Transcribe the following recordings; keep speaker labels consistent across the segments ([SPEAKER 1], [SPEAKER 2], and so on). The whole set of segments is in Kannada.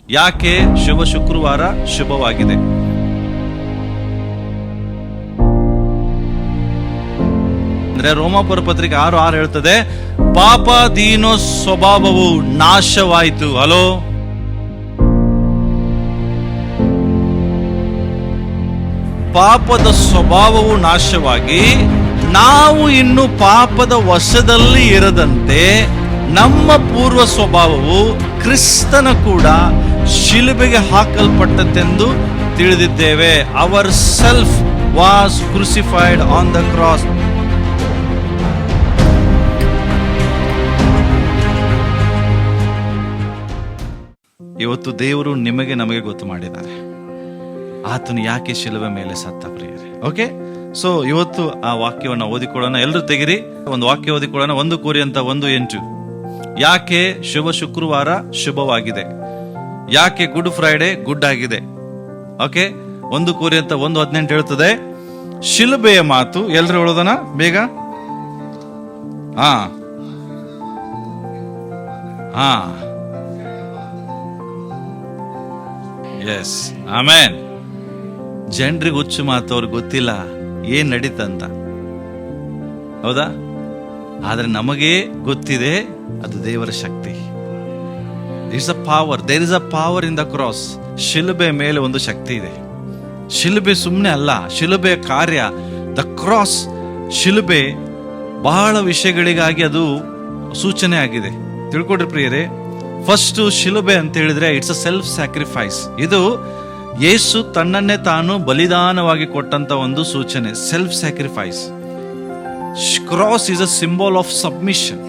[SPEAKER 1] ಯಾಕೆ ಶುಭ ಶುಕ್ರವಾರ ಶುಭವಾಗಿದೆ? ಅಂದ್ರೆ ರೋಮಾಪುರ ಪತ್ರಿಕೆ 6:6 ಹೇಳ್ತದೆ, ಪಾಪಾಧೀನ ಸ್ವಭಾವವು ನಾಶವಾಯಿತು. ಹಲೋ, ಪಾಪದ ಸ್ವಭಾವವು ನಾಶವಾಗಿ ನಾವು ಇನ್ನು ಪಾಪದ ವಶದಲ್ಲಿ ಇರದಂತೆ ನಮ್ಮ ಪೂರ್ವ ಸ್ವಭಾವವು ಕ್ರಿಸ್ತನ ಕೂಡ ಶಿಲುಬೆಗೆ ಹಾಕಲ್ಪಟ್ಟತೆಂದು ತಿಳಿದಿದ್ದೇವೆ. Our self was crucified on the cross. ಇವತ್ತು ದೇವರು ನಿಮಗೆ ನಮಗೆ ಗೊತ್ತು ಮಾಡಿದ್ದಾರೆ ಆತನು ಯಾಕೆ ಶಿಲುಬೆ ಮೇಲೆ ಸತ್ತ ಪ್ರಿಯರೇ. ಓಕೆ, ಸೊ ಇವತ್ತು ಆ ವಾಕ್ಯವನ್ನು ಓದಿಕೊಳ್ಳೋಣ. ಎಲ್ಲರೂ ತೆಗಿರಿ, ಒಂದು ವಾಕ್ಯ ಓದಿಕೊಳ್ಳೋಣ. 1 ಕೊರಿಂಥ 1:8. ಯಾಕೆ ಶುಭ ಶುಕ್ರವಾರ ಶುಭವಾಗಿದೆ? ಯಾಕೆ ಗುಡ್ ಫ್ರೈಡೆ ಗುಡ್ ಆಗಿದೆ? ಓಕೆ, 1 ಕೊರಿಂಥ 1:18 ಹೇಳ್ತದೆ, ಶಿಲುಬೆಯ ಮಾತು. ಎಲ್ಲರೂ ಹೇಳೋದನ ಬೇಗ. ಎಸ್, ಆಮೇನ್. ಜನರಿಗೆ ಹುಚ್ಚು ಮಾತು, ಅವ್ರಿಗೆ ಗೊತ್ತಿಲ್ಲ ಏನ್ ನಡೀತಂತ, ಹೌದಾ? ಆದ್ರೆ ನಮಗೆ ಗೊತ್ತಿದೆ, ಅದು ದೇವರ ಶಕ್ತಿ. It's a power. There is a power in the cross. ಶಿಲುಬೆ ಮೇಲೆ ಒಂದು ಶಕ್ತಿ ಇದೆ. ಶಿಲುಬೆ ಸುಮ್ಮನೆ ಅಲ್ಲ, ಶಿಲುಬೆಯ ಕಾರ್ಯ, ದ ಕ್ರಾಸ್, ಶಿಲುಬೆ ಬಹಳ ವಿಷಯಗಳಿಗಾಗಿ ಅದು ಸೂಚನೆ ಆಗಿದೆ. ತಿಳ್ಕೊಡ್ರಿ ಪ್ರಿಯರೇ. ಫಸ್ಟ್, ಶಿಲುಬೆ ಅಂತ ಹೇಳಿದ್ರೆ ಇಟ್ಸ್ ಅ ಸೆಲ್ಫ್ ಸ್ಯಾಕ್ರಿಫೈಸ್. ಇದು ಯೇಸು ತನ್ನನ್ನೇ ತಾನು ಬಲಿದಾನವಾಗಿ ಕೊಟ್ಟಂತ ಒಂದು ಸೂಚನೆ, self sacrifice. Cross is a symbol of submission.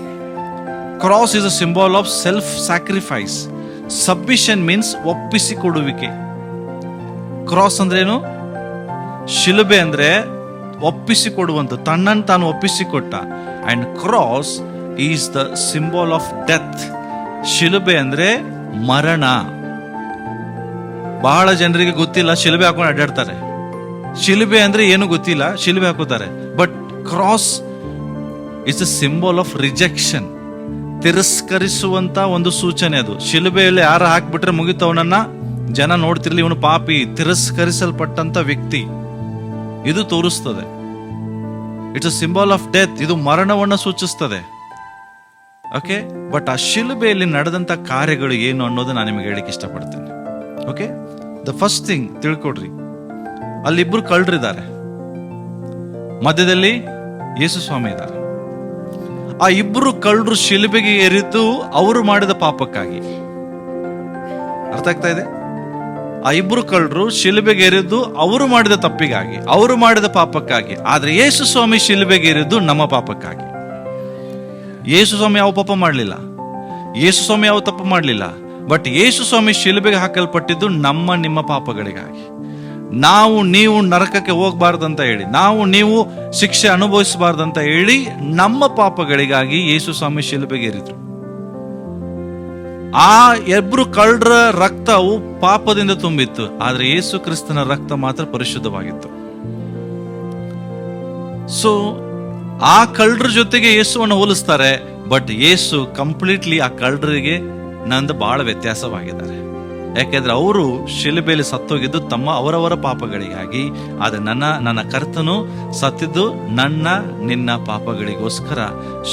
[SPEAKER 1] Cross is a symbol of self sacrifice. Submission means ಒಪ್ಪಿಸಿಕೊಡುವಿಕೆ. ಕ್ರಾಸ್ ಅಂದ್ರೇನು? ಶಿಲುಬೆ ಅಂದ್ರೆ ಒಪ್ಪಿಸಿಕೊಡುವಂತ, ತನ್ನನ್ನು ತಾನು ಒಪ್ಪಿಸಿಕೊಟ್ಟ. And cross is the symbol of death. ಶಿಲುಬೆ ಅಂದ್ರೆ ಮರಣ. ಬಹಳ ಜನರಿಗೆ ಗೊತ್ತಿಲ್ಲ, ಶಿಲುಬೆ ಹಾಕೊಂಡು ಅಡ್ಡಾಡ್ತಾರೆ. ಶಿಲುಬೆ ಅಂದ್ರೆ ಏನು ಗೊತ್ತಿಲ್ಲ, ಶಿಲುಬೆ ಹಾಕೋತಾರೆ. But cross is a symbol of rejection. ತಿರಸ್ಕರಿಸುವಂತ ಒಂದು ಸೂಚನೆ ಅದು. ಶಿಲುಬೆಯಲ್ಲಿ ಯಾರ ಹಾಕ್ಬಿಟ್ರೆ ಮುಗಿತವನನ್ನ ಜನ ನೋಡ್ತಿರ್ಲಿ, ಇವನು ಪಾಪಿ, ತಿರಸ್ಕರಿಸಲ್ಪಟ್ಟಂತ ವ್ಯಕ್ತಿ, ಇದು ತೋರಿಸ್ತದೆ. It's a symbol of death. ಇದು ಮರಣವನ್ನ ಸೂಚಿಸ್ತದೆ. ಓಕೆ, ಬಟ್ ಆ ಶಿಲುಬೆಯಲ್ಲಿ ನಡೆದಂತ ಕಾರ್ಯಗಳು ಏನು ಅನ್ನೋದು ನಾನು ನಿಮಗೆ ಹೇಳಿಕ್ಕೆ ಇಷ್ಟಪಡ್ತೇನೆ. ಓಕೆ, ದ ಫಸ್ಟ್ ಥಿಂಗ್ ತಿಳ್ಕೊಡ್ರಿ, ಅಲ್ಲಿಬ್ರು ಕಳ್ಳರಿದ್ದಾರೆ, ಮಧ್ಯದಲ್ಲಿ ಯೇಸು ಸ್ವಾಮಿ ಇದ್ದಾರೆ. ಆ ಇಬ್ರು ಕಳ್ಳರು ಶಿಲುಬೆಗೆ ಏರಿದ್ದು ಅವರು ಮಾಡಿದ ಪಾಪಕ್ಕಾಗಿ. ಅರ್ಥ ಆಗ್ತಾ ಇದೆ? ಆ ಇಬ್ರು ಕಳ್ಳರು ಶಿಲುಬೆಗೆ ಏರಿದ್ದು ಅವರು ಮಾಡಿದ ತಪ್ಪಿಗಾಗಿ, ಅವರು ಮಾಡಿದ ಪಾಪಕ್ಕಾಗಿ. ಆದ್ರೆ ಯೇಸು ಸ್ವಾಮಿ ಶಿಲುಬೆಗೆ ಏರಿದ್ದು ನಮ್ಮ ಪಾಪಕ್ಕಾಗಿ. ಯೇಸು ಸ್ವಾಮಿ ಯಾವ ಪಾಪ ಮಾಡಲಿಲ್ಲ, ಯೇಸು ಸ್ವಾಮಿ ಯಾವ ತಪ್ಪು ಮಾಡಲಿಲ್ಲ. ಬಟ್ ಯೇಸು ಸ್ವಾಮಿ ಶಿಲುಬೆಗೆ ಹಾಕಲ್ಪಟ್ಟಿದ್ದು ನಮ್ಮ ನಿಮ್ಮ ಪಾಪಗಳಿಗಾಗಿ. ನಾವು ನೀವು ನರಕಕ್ಕೆ ಹೋಗ್ಬಾರ್ದಂತ ಹೇಳಿ, ನಾವು ನೀವು ಶಿಕ್ಷೆ ಅನುಭವಿಸಬಾರ್ದಂತ ಹೇಳಿ, ನಮ್ಮ ಪಾಪಗಳಿಗಾಗಿ ಯೇಸು ಸ್ವಾಮಿ ಶಿಲುಬೆಗೆ ಏರಿದ್ರು. ಆ ಇಬ್ರು ಕಳ್ಳರ ರಕ್ತವು ಪಾಪದಿಂದ ತುಂಬಿತ್ತು, ಆದ್ರೆ ಯೇಸು ಕ್ರಿಸ್ತನ ರಕ್ತ ಮಾತ್ರ ಪರಿಶುದ್ಧವಾಗಿತ್ತು. ಸೊ ಆ ಕಳ್ಳರ ಜೊತೆಗೆ ಯೇಸುವನ್ನು ಹೋಲಿಸ್ತಾರೆ. ಬಟ್ ಯೇಸು ಕಂಪ್ಲೀಟ್ಲಿ ಆ ಕಳ್ಳರಿಗೆ ನಂದು ಬಹಳ ವ್ಯತ್ಯಾಸವಾಗಿದ್ದಾರೆ. ಯಾಕೆಂದ್ರೆ ಅವರು ಶಿಲುಬೆಯಲ್ಲಿ ಸತ್ತೋಗಿದ್ದು ಅವರವರ ಪಾಪಗಳಿಗಾಗಿ. ಆದ್ರೆ ನನ್ನ ಕರ್ತನು ಸತ್ತಿದ್ದು ನಿನ್ನ ಪಾಪಗಳಿಗೋಸ್ಕರ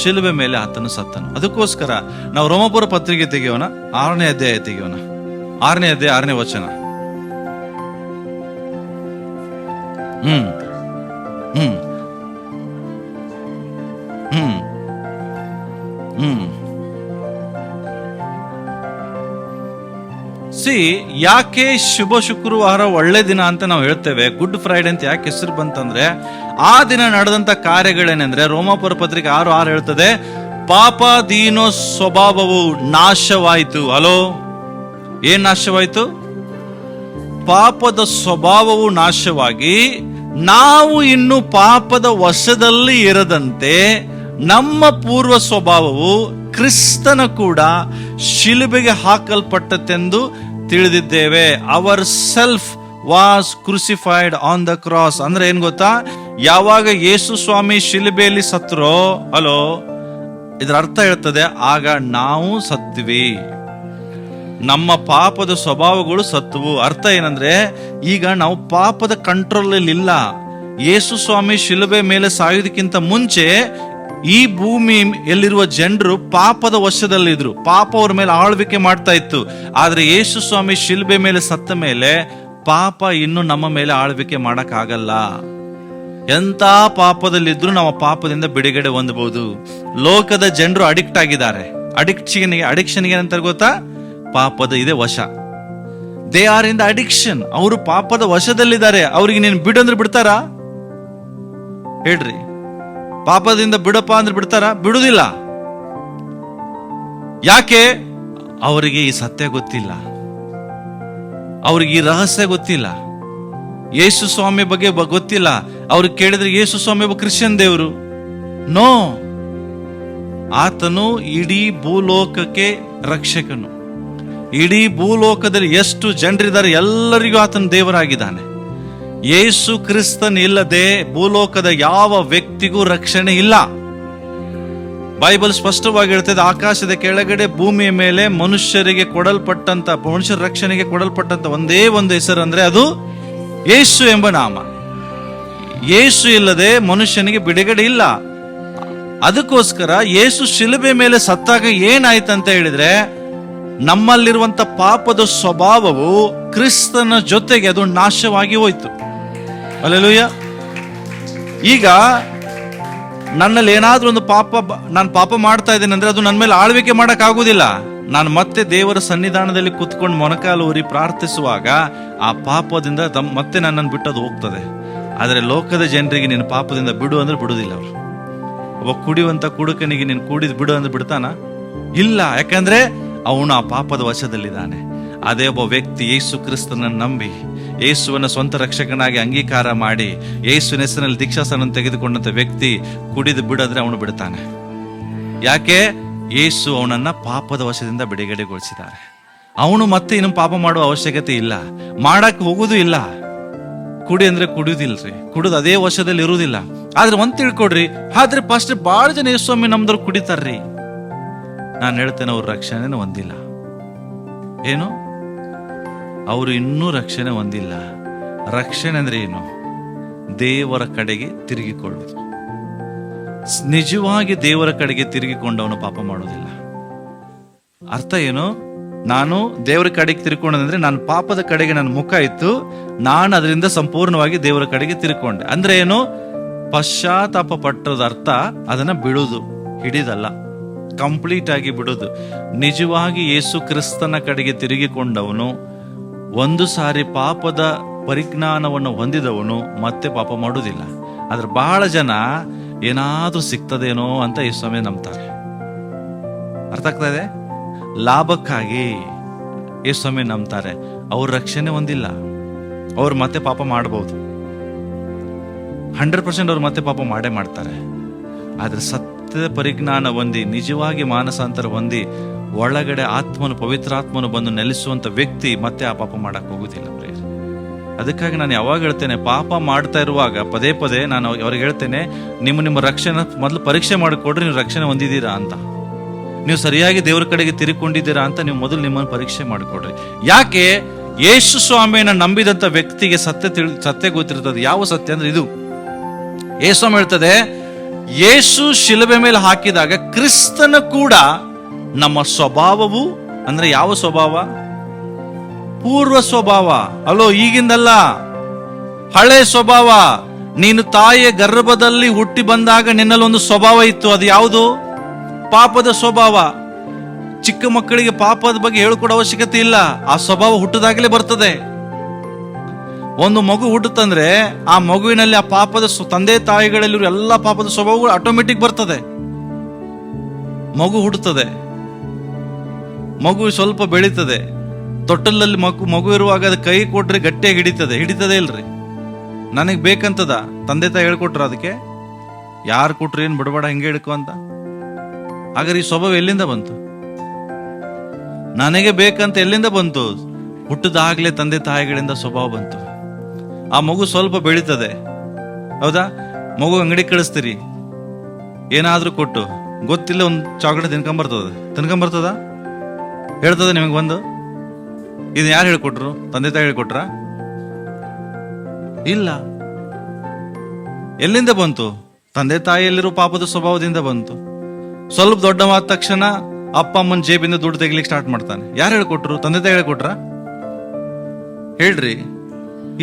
[SPEAKER 1] ಶಿಲುಬೆ ಮೇಲೆ ಆತನು ಸತ್ತನು. ಅದಕ್ಕೋಸ್ಕರ ನಾವು ರೋಮಾಪುರ ಪತ್ರಿಕೆ ತೆಗೆಯೋಣ, 6ನೇ ಅಧ್ಯಾಯ ತೆಗೆಯೋಣ. 6ನೇ ಅಧ್ಯಾಯ 6ನೇ ವಚನ. ಯಾಕೆ ಶುಭ ಶುಕ್ರವಾರ ಒಳ್ಳೆ ದಿನ ಅಂತ ನಾವು ಹೇಳ್ತೇವೆ, ಗುಡ್ ಫ್ರೈಡೆ ಅಂತ ಯಾಕೆ ಹೆಸರು ಬಂತಂದ್ರೆ, ಆ ದಿನ ನಡೆದಂತ ಕಾರ್ಯಗಳೇನೆಂದ್ರೆ, ರೋಮಾಪುರ ಪತ್ರಿಕೆ 6:6 ಹೇಳ್ತದೆ, ಪಾಪಾಧೀನ ಸ್ವಭಾವವು ನಾಶವಾಯಿತು. ಹಲೋ, ಏನ್ ನಾಶವಾಯಿತು? ಪಾಪದ ಸ್ವಭಾವವು ನಾಶವಾಗಿ ನಾವು ಇನ್ನು ಪಾಪದ ವಶದಲ್ಲಿ ಇರದಂತೆ ನಮ್ಮ ಪೂರ್ವ ಸ್ವಭಾವವು ಕ್ರಿಸ್ತನ ಕೂಡ ಶಿಲುಬೆಗೆ ಹಾಕಲ್ಪಟ್ಟತೆಂದು ತಿಳಿದಿದ್ದೇವೆ. Our self was crucified on the cross. ಅಂದ್ರೆ ಏನ್ ಗೊತ್ತಾ? ಯಾವಾಗ ಯೇಸು ಸ್ವಾಮಿ ಶಿಲುಬೆಯಲ್ಲಿ ಸತ್ತರೋ, ಹಲೋ, ಇದರ ಅರ್ಥ ಹೇಳ್ತದೆ, ಆಗ ನಾವು ಸತ್ವಿ. ನಮ್ಮ ಪಾಪದ ಸ್ವಭಾವಗಳು ಸತ್ತವು. ಅರ್ಥ ಏನಂದ್ರೆ, ಈಗ ನಾವು ಪಾಪದ ಕಂಟ್ರೋಲ್ ಇಲ್ಲ. ಯೇಸು ಸ್ವಾಮಿ ಶಿಲುಬೆ ಮೇಲೆ ಸಾಯುವುದಕ್ಕಿಂತ ಮುಂಚೆ ಈ ಭೂಮಿಯಲ್ಲಿರುವ ಜನರು ಪಾಪದ ವಶದಲ್ಲಿದ್ರು. ಪಾಪ ಅವ್ರ ಮೇಲೆ ಆಳ್ವಿಕೆ ಮಾಡ್ತಾ ಇತ್ತು. ಆದ್ರೆ ಯೇಸು ಸ್ವಾಮಿ ಶಿಲುಬೆ ಮೇಲೆ ಸತ್ತ ಮೇಲೆ ಪಾಪ ಇನ್ನು ನಮ್ಮ ಮೇಲೆ ಆಳ್ವಿಕೆ ಮಾಡಕ್ ಆಗಲ್ಲ. ಎಂತ ಪಾಪದಲ್ಲಿದ್ರು ನಾವು ಪಾಪದಿಂದ ಬಿಡುಗಡೆ ಹೊಂದಬಹುದು. ಲೋಕದ ಜನರು ಅಡಿಕ್ಟ್ ಆಗಿದ್ದಾರೆ. ಅಡಿಕ್ಷನ್ಗೆ ಏನಂತಾರೆ ಗೊತ್ತಾ? ಪಾಪದ ಇದೆ ವಶ. They are in the addiction. ಅವರು ಪಾಪದ ವಶದಲ್ಲಿದ್ದಾರೆ. ಅವ್ರಿಗೆ ನೀನು ಬಿಡಂದ್ರೆ ಬಿಡ್ತಾರಾ? ಹೇಳ್ರಿ, ಪಾಪದಿಂದ ಬಿಡಪ್ಪ ಅಂದ್ರೆ ಬಿಡ್ತಾರ? ಬಿಡುದಿಲ್ಲ. ಯಾಕೆ? ಅವರಿಗೆ ಈ ಸತ್ಯ ಗೊತ್ತಿಲ್ಲ, ಅವ್ರಿಗೆ ಈ ರಹಸ್ಯ ಗೊತ್ತಿಲ್ಲ, ಯೇಸು ಸ್ವಾಮಿ ಬಗ್ಗೆ ಗೊತ್ತಿಲ್ಲ. ಅವ್ರಿಗೆ ಕೇಳಿದ್ರೆ ಯೇಸು ಸ್ವಾಮಿ ಒಬ್ಬ ಕ್ರಿಶ್ಚಿಯನ್ ದೇವರು. ನೋ, ಆತನು ಇಡೀ ಭೂಲೋಕಕ್ಕೆ ರಕ್ಷಕನು. ಇಡೀ ಭೂಲೋಕದಲ್ಲಿ ಎಷ್ಟು ಜನರಿದ್ದಾರೆ ಎಲ್ಲರಿಗೂ ಆತನ ದೇವರಾಗಿದ್ದಾನೆ. ಯೇಸು ಕ್ರಿಸ್ತನ್ ಇಲ್ಲದೆ ಭೂಲೋಕದ ಯಾವ ವ್ಯಕ್ತಿಗೂ ರಕ್ಷಣೆ ಇಲ್ಲ. ಬೈಬಲ್ ಸ್ಪಷ್ಟವಾಗಿ ಹೇಳ್ತದೆ, ಆಕಾಶದ ಕೆಳಗಡೆ ಭೂಮಿಯ ಮೇಲೆ ಮನುಷ್ಯರ ರಕ್ಷಣೆಗೆ ಕೊಡಲ್ಪಟ್ಟಂತ ಒಂದೇ ಒಂದು ಹೆಸರು ಅಂದ್ರೆ ಅದು ಯೇಸು ಎಂಬ ನಾಮ. ಯೇಸು ಇಲ್ಲದೆ ಮನುಷ್ಯನಿಗೆ ಬಿಡುಗಡೆ ಇಲ್ಲ. ಅದಕ್ಕೋಸ್ಕರ ಯೇಸು ಶಿಲುಬೆ ಮೇಲೆ ಸತ್ತಾಗ ಏನಾಯ್ತಂತ ಹೇಳಿದ್ರೆ, ನಮ್ಮಲ್ಲಿರುವಂತ ಪಾಪದ ಸ್ವಭಾವವು ಕ್ರಿಸ್ತನ ಜೊತೆಗೆ ಅದು ನಾಶವಾಗಿ ಹೋಯ್ತು. ಹಲ್ಲೆಲೂಯಾ. ಈಗ ನನ್ನಲ್ಲಿ ಏನಾದ್ರೂ ಒಂದು ನಾನು ಪಾಪ ಮಾಡ್ತಾ ಇದ್ದೇನೆ ಅಂದ್ರೆ ಅದು ನನ್ನ ಮೇಲೆ ಆಳ್ವಿಕೆ ಮಾಡಕ್ ಆಗುದಿಲ್ಲ. ನಾನು ಮತ್ತೆ ದೇವರ ಸನ್ನಿಧಾನದಲ್ಲಿ ಕುತ್ಕೊಂಡು ಮೊಣಕಾಲು ಊರಿ ಪ್ರಾರ್ಥಿಸುವಾಗ ಆ ಪಾಪದಿಂದ ಮತ್ತೆ ನನ್ನನ್ನು ಬಿಟ್ಟದು ಹೋಗ್ತದೆ. ಆದ್ರೆ ಲೋಕದ ಜನರಿಗೆ ನೀನು ಪಾಪದಿಂದ ಬಿಡು ಅಂದ್ರೆ ಬಿಡುದಿಲ್ಲ. ಅವರು ಒಬ್ಬ ಕುಡಿಯುವಂತ ಕುಡುಕನಿಗೆ ನೀನು ಕುಡಿದು ಬಿಡು ಅಂದ್ರೆ ಬಿಡ್ತಾನ? ಇಲ್ಲ. ಯಾಕಂದ್ರೆ ಅವನು ಆ ಪಾಪದ ವಶದಲ್ಲಿದ್ದಾನೆ. ಅದೇ ಒಬ್ಬ ವ್ಯಕ್ತಿ ಯೇಸು ಕ್ರಿಸ್ತನನ್ನು ನಂಬಿ ಯೇಸುವನ್ನ ಸ್ವಂತ ರಕ್ಷಕನಾಗಿ ಅಂಗೀಕಾರ ಮಾಡಿ ಯೇಸುವಿನ ಹೆಸರಿನಲ್ಲಿ ದೀಕ್ಷಾಸ್ನಾನ ತೆಗೆದುಕೊಂಡಂತ ವ್ಯಕ್ತಿ ಕುಡಿದು ಬಿಡಂದ್ರೆ ಅವನು ಬಿಡ್ತಾನೆ. ಯಾಕೆ? ಯೇಸು ಅವನನ್ನ ಪಾಪದ ವಶದಿಂದ ಬಿಡುಗಡೆಗೊಳಿಸಿದ್ದಾರೆ. ಅವನು ಮತ್ತೆ ಇನ್ನು ಪಾಪ ಮಾಡುವ ಅವಶ್ಯಕತೆ ಇಲ್ಲ, ಮಾಡಕ್ ಹೋಗುದು ಇಲ್ಲ. ಕುಡಿ ಅಂದ್ರೆ ಕುಡಿಯುದಿಲ್ರಿ, ಕುಡಿದು ಅದೇ ವಶದಲ್ಲಿ ಇರುವುದಿಲ್ಲ. ಆದ್ರೆ ಒಂದ್ ತಿಳ್ಕೊಡ್ರಿ, ಆದ್ರೆ ಫಸ್ಟ್ ಬಹಳ ಜನ ಯೇಸು ಸ್ವಾಮಿ ನಮ್ದವ್ರು ಕುಡಿತಾರ್ರಿ. ನಾನು ಹೇಳ್ತೇನೆ, ಅವ್ರ ರಕ್ಷಣೆನೂ ಹೊಂದಿಲ್ಲ. ಏನು? ಅವರು ಇನ್ನೂ ರಕ್ಷಣೆ ಹೊಂದಿಲ್ಲ. ರಕ್ಷಣೆ ಅಂದ್ರೆ ಏನು? ದೇವರ ಕಡೆಗೆ ತಿರುಗಿಕೊಳ್ಳುವುದು. ನಿಜವಾಗಿ ದೇವರ ಕಡೆಗೆ ತಿರುಗಿಕೊಂಡವನು ಪಾಪ ಮಾಡೋದಿಲ್ಲ. ಅರ್ಥ ಏನು? ನಾನು ದೇವರ ಕಡೆಗೆ ತಿರ್ಕೊಂಡಂದ್ರೆ ನಾನು ಪಾಪದ ಕಡೆಗೆ ನನ್ನ ಮುಖ ಇತ್ತು, ನಾನು ಅದರಿಂದ ಸಂಪೂರ್ಣವಾಗಿ ದೇವರ ಕಡೆಗೆ ತಿರ್ಕೊಂಡೆ. ಅಂದ್ರೆ ಏನು? ಪಶ್ಚಾತ್ತಾಪ ಪಟ್ಟದ ಅರ್ಥ ಅದನ್ನ ಬಿಡುದು, ಹಿಡಿದಲ್ಲ, ಕಂಪ್ಲೀಟ್ ಆಗಿ ಬಿಡುದು. ನಿಜವಾಗಿ ಯೇಸು ಕ್ರಿಸ್ತನ ಕಡೆಗೆ ತಿರುಗಿಕೊಂಡವನು, ಒಂದು ಸಾರಿ ಪಾಪದ ಪರಿಜ್ಞಾನವನ್ನು ಹೊಂದಿದವನು ಮತ್ತೆ ಪಾಪ ಮಾಡುವುದಿಲ್ಲ. ಆದ್ರೆ ಬಹಳ ಜನ ಏನಾದ್ರೂ ಸಿಗ್ತದೇನೋ ಅಂತ ಯೇಸು ಸ್ವಾಮಿ ನಂಬ್ತಾರೆ. ಅರ್ಥ ಆಗ್ತಾ ಇದೆ? ಲಾಭಕ್ಕಾಗಿ ಯೇಸು ಸ್ವಾಮಿ ನಂಬ್ತಾರೆ. ಅವ್ರ ರಕ್ಷಣೆ ಹೊಂದಿಲ್ಲ. ಅವ್ರು ಮತ್ತೆ ಪಾಪ ಮಾಡಬಹುದು, 100% ಅವ್ರು ಮತ್ತೆ ಪಾಪ ಮಾಡೇ ಮಾಡ್ತಾರೆ. ಆದ್ರೆ ಸತ್ಯದ ಪರಿಜ್ಞಾನ ಹೊಂದಿ, ನಿಜವಾಗಿ ಮಾನಸಾಂತರ ಹೊಂದಿ, ಒಳಗಡೆ ಆತ್ಮನು, ಪವಿತ್ರಾತ್ಮನು ಬಂದು ನೆಲೆಸುವಂತ ವ್ಯಕ್ತಿ ಮತ್ತೆ ಆ ಪಾಪ ಮಾಡಕ್ ಹೋಗುದಿಲ್ಲ. ಅದಕ್ಕಾಗಿ ನಾನು ಯಾವಾಗ ಹೇಳ್ತೇನೆ, ಪಾಪ ಮಾಡ್ತಾ ಇರುವಾಗ ಪದೇ ಪದೇ ನಾನು ಅವ್ರಿಗೆ ಹೇಳ್ತೇನೆ, ನಿಮ್ಮ ರಕ್ಷಣೆ ಮೊದಲು ಪರೀಕ್ಷೆ ಮಾಡಿಕೊಡ್ರಿ. ನೀವು ರಕ್ಷಣೆ ಹೊಂದಿದ್ದೀರಾ ಅಂತ, ನೀವು ಸರಿಯಾಗಿ ದೇವರ ಕಡೆಗೆ ತಿರುಗಿಕೊಂಡಿದ್ದೀರಾ ಅಂತ ನೀವು ಮೊದಲು ನಿಮ್ಮನ್ನು ಪರೀಕ್ಷೆ ಮಾಡಿಕೊಡ್ರಿ. ಯಾಕೆ? ಯೇಸು ಸ್ವಾಮಿಯನ್ನ ನಂಬಿದಂತ ವ್ಯಕ್ತಿಗೆ ಸತ್ಯ ಗೊತ್ತಿರ್ತದೆ. ಯಾವ ಸತ್ಯ ಅಂದ್ರೆ ಇದು. ಯೇಸು ಸ್ವಾಮಿ ಹೇಳ್ತದೆ, ಯೇಸು ಶಿಲುಬೆ ಮೇಲೆ ಹಾಕಿದಾಗ ಕ್ರಿಸ್ತನ ಕೂಡ ನಮ್ಮ ಸ್ವಭಾವವು, ಅಂದ್ರೆ ಯಾವ ಸ್ವಭಾವ? ಪೂರ್ವ ಸ್ವಭಾವ. ಅಲ್ಲೋ, ಈಗಿಂದಲ್ಲ, ಹಳೆ ಸ್ವಭಾವ. ನೀನು ತಾಯಿಯ ಗರ್ಭದಲ್ಲಿ ಹುಟ್ಟಿ ಬಂದಾಗ ನಿನ್ನಲ್ಲಿ ಒಂದು ಸ್ವಭಾವ ಇತ್ತು. ಅದು ಯಾವುದು? ಪಾಪದ ಸ್ವಭಾವ. ಚಿಕ್ಕ ಮಕ್ಕಳಿಗೆ ಪಾಪದ ಬಗ್ಗೆ ಹೇಳ್ಕೊಡೋ ಅವಶ್ಯಕತೆ ಇಲ್ಲ. ಆ ಸ್ವಭಾವ ಹುಟ್ಟದಾಗಲೇ ಬರ್ತದೆ. ಒಂದು ಮಗು ಹುಟ್ಟುತ್ತಂದ್ರೆ ಆ ಮಗುವಿನಲ್ಲಿ ಆ ಪಾಪದ ತಂದೆ ತಾಯಿಗಳಲ್ಲಿರುವ ಎಲ್ಲ ಪಾಪದ ಸ್ವಭಾವಗಳು ಆಟೋಮೆಟಿಕ್ ಬರ್ತದೆ. ಮಗು ಹುಟ್ಟುತ್ತದೆ, ಮಗು ಸ್ವಲ್ಪ ಬೆಳೀತದೆ. ತೊಟ್ಟಲಲ್ಲಿ ಮಗು ಇರುವಾಗ ಅದು ಕೈ ಕೊಟ್ರೆ ಗಟ್ಟಿಯಾಗಿ ಹಿಡಿತದೆ ಇಲ್ರಿ? ನನಗೆ ಬೇಕಂತದ ತಂದೆ ತಾಯಿ ಹೇಳ್ಕೊಟ್ರ? ಅದಕ್ಕೆ ಯಾರು ಕೊಟ್ರಿ ಏನ್ ಬಿಡಬೇಡ ಹಿಂಗೆ ಹಿಡ್ಕೊ ಅಂತ? ಹಾಗಾದ್ರೆ ಈ ಸ್ವಭಾವ ಎಲ್ಲಿಂದ ಬಂತು? ನನಗೆ ಬೇಕಂತ ಎಲ್ಲಿಂದ ಬಂತು? ಹುಟ್ಟದಾಗ್ಲೇ ತಂದೆ ತಾಯಿಗಳಿಂದ ಸ್ವಭಾವ ಬಂತು. ಆ ಮಗು ಸ್ವಲ್ಪ ಬೆಳೀತದೆ, ಹೌದಾ? ಮಗು ಅಂಗಡಿ ಕಳಿಸ್ತೀರಿ, ಏನಾದ್ರೂ ಕೊಟ್ಟು, ಗೊತ್ತಿಲ್ಲ ಒಂದು ಚಾಕ್ಲೇಟ್ ತಿನ್ಕೊಂಬರ್ತದ? ಹೇಳ್ತದ ನಿಮಗೆ ಬಂದು? ಇದು ಯಾರು ಹೇಳ್ಕೊಟ್ರು? ತಂದೆ ತಾಯಿ ಹೇಳ್ಕೊಟ್ರ? ಇಲ್ಲ. ಎಲ್ಲಿಂದ ಬಂತು? ತಂದೆ ತಾಯಿಯಲ್ಲಿರೋ ಪಾಪದ ಸ್ವಭಾವದಿಂದ ಬಂತು. ಸ್ವಲ್ಪ ದೊಡ್ಡವಾದ ತಕ್ಷಣ ಅಪ್ಪ ಅಮ್ಮನ ಜೇಬಿಂದ ದುಡ್ಡು ತೆಗಿಲಿಕ್ಕೆ ಸ್ಟಾರ್ಟ್ ಮಾಡ್ತಾನೆ. ಯಾರು ಹೇಳ್ಕೊಟ್ರು? ತಂದೆ ತಾಯಿ ಹೇಳ್ಕೊಟ್ರ? ಹೇಳ್ರಿ.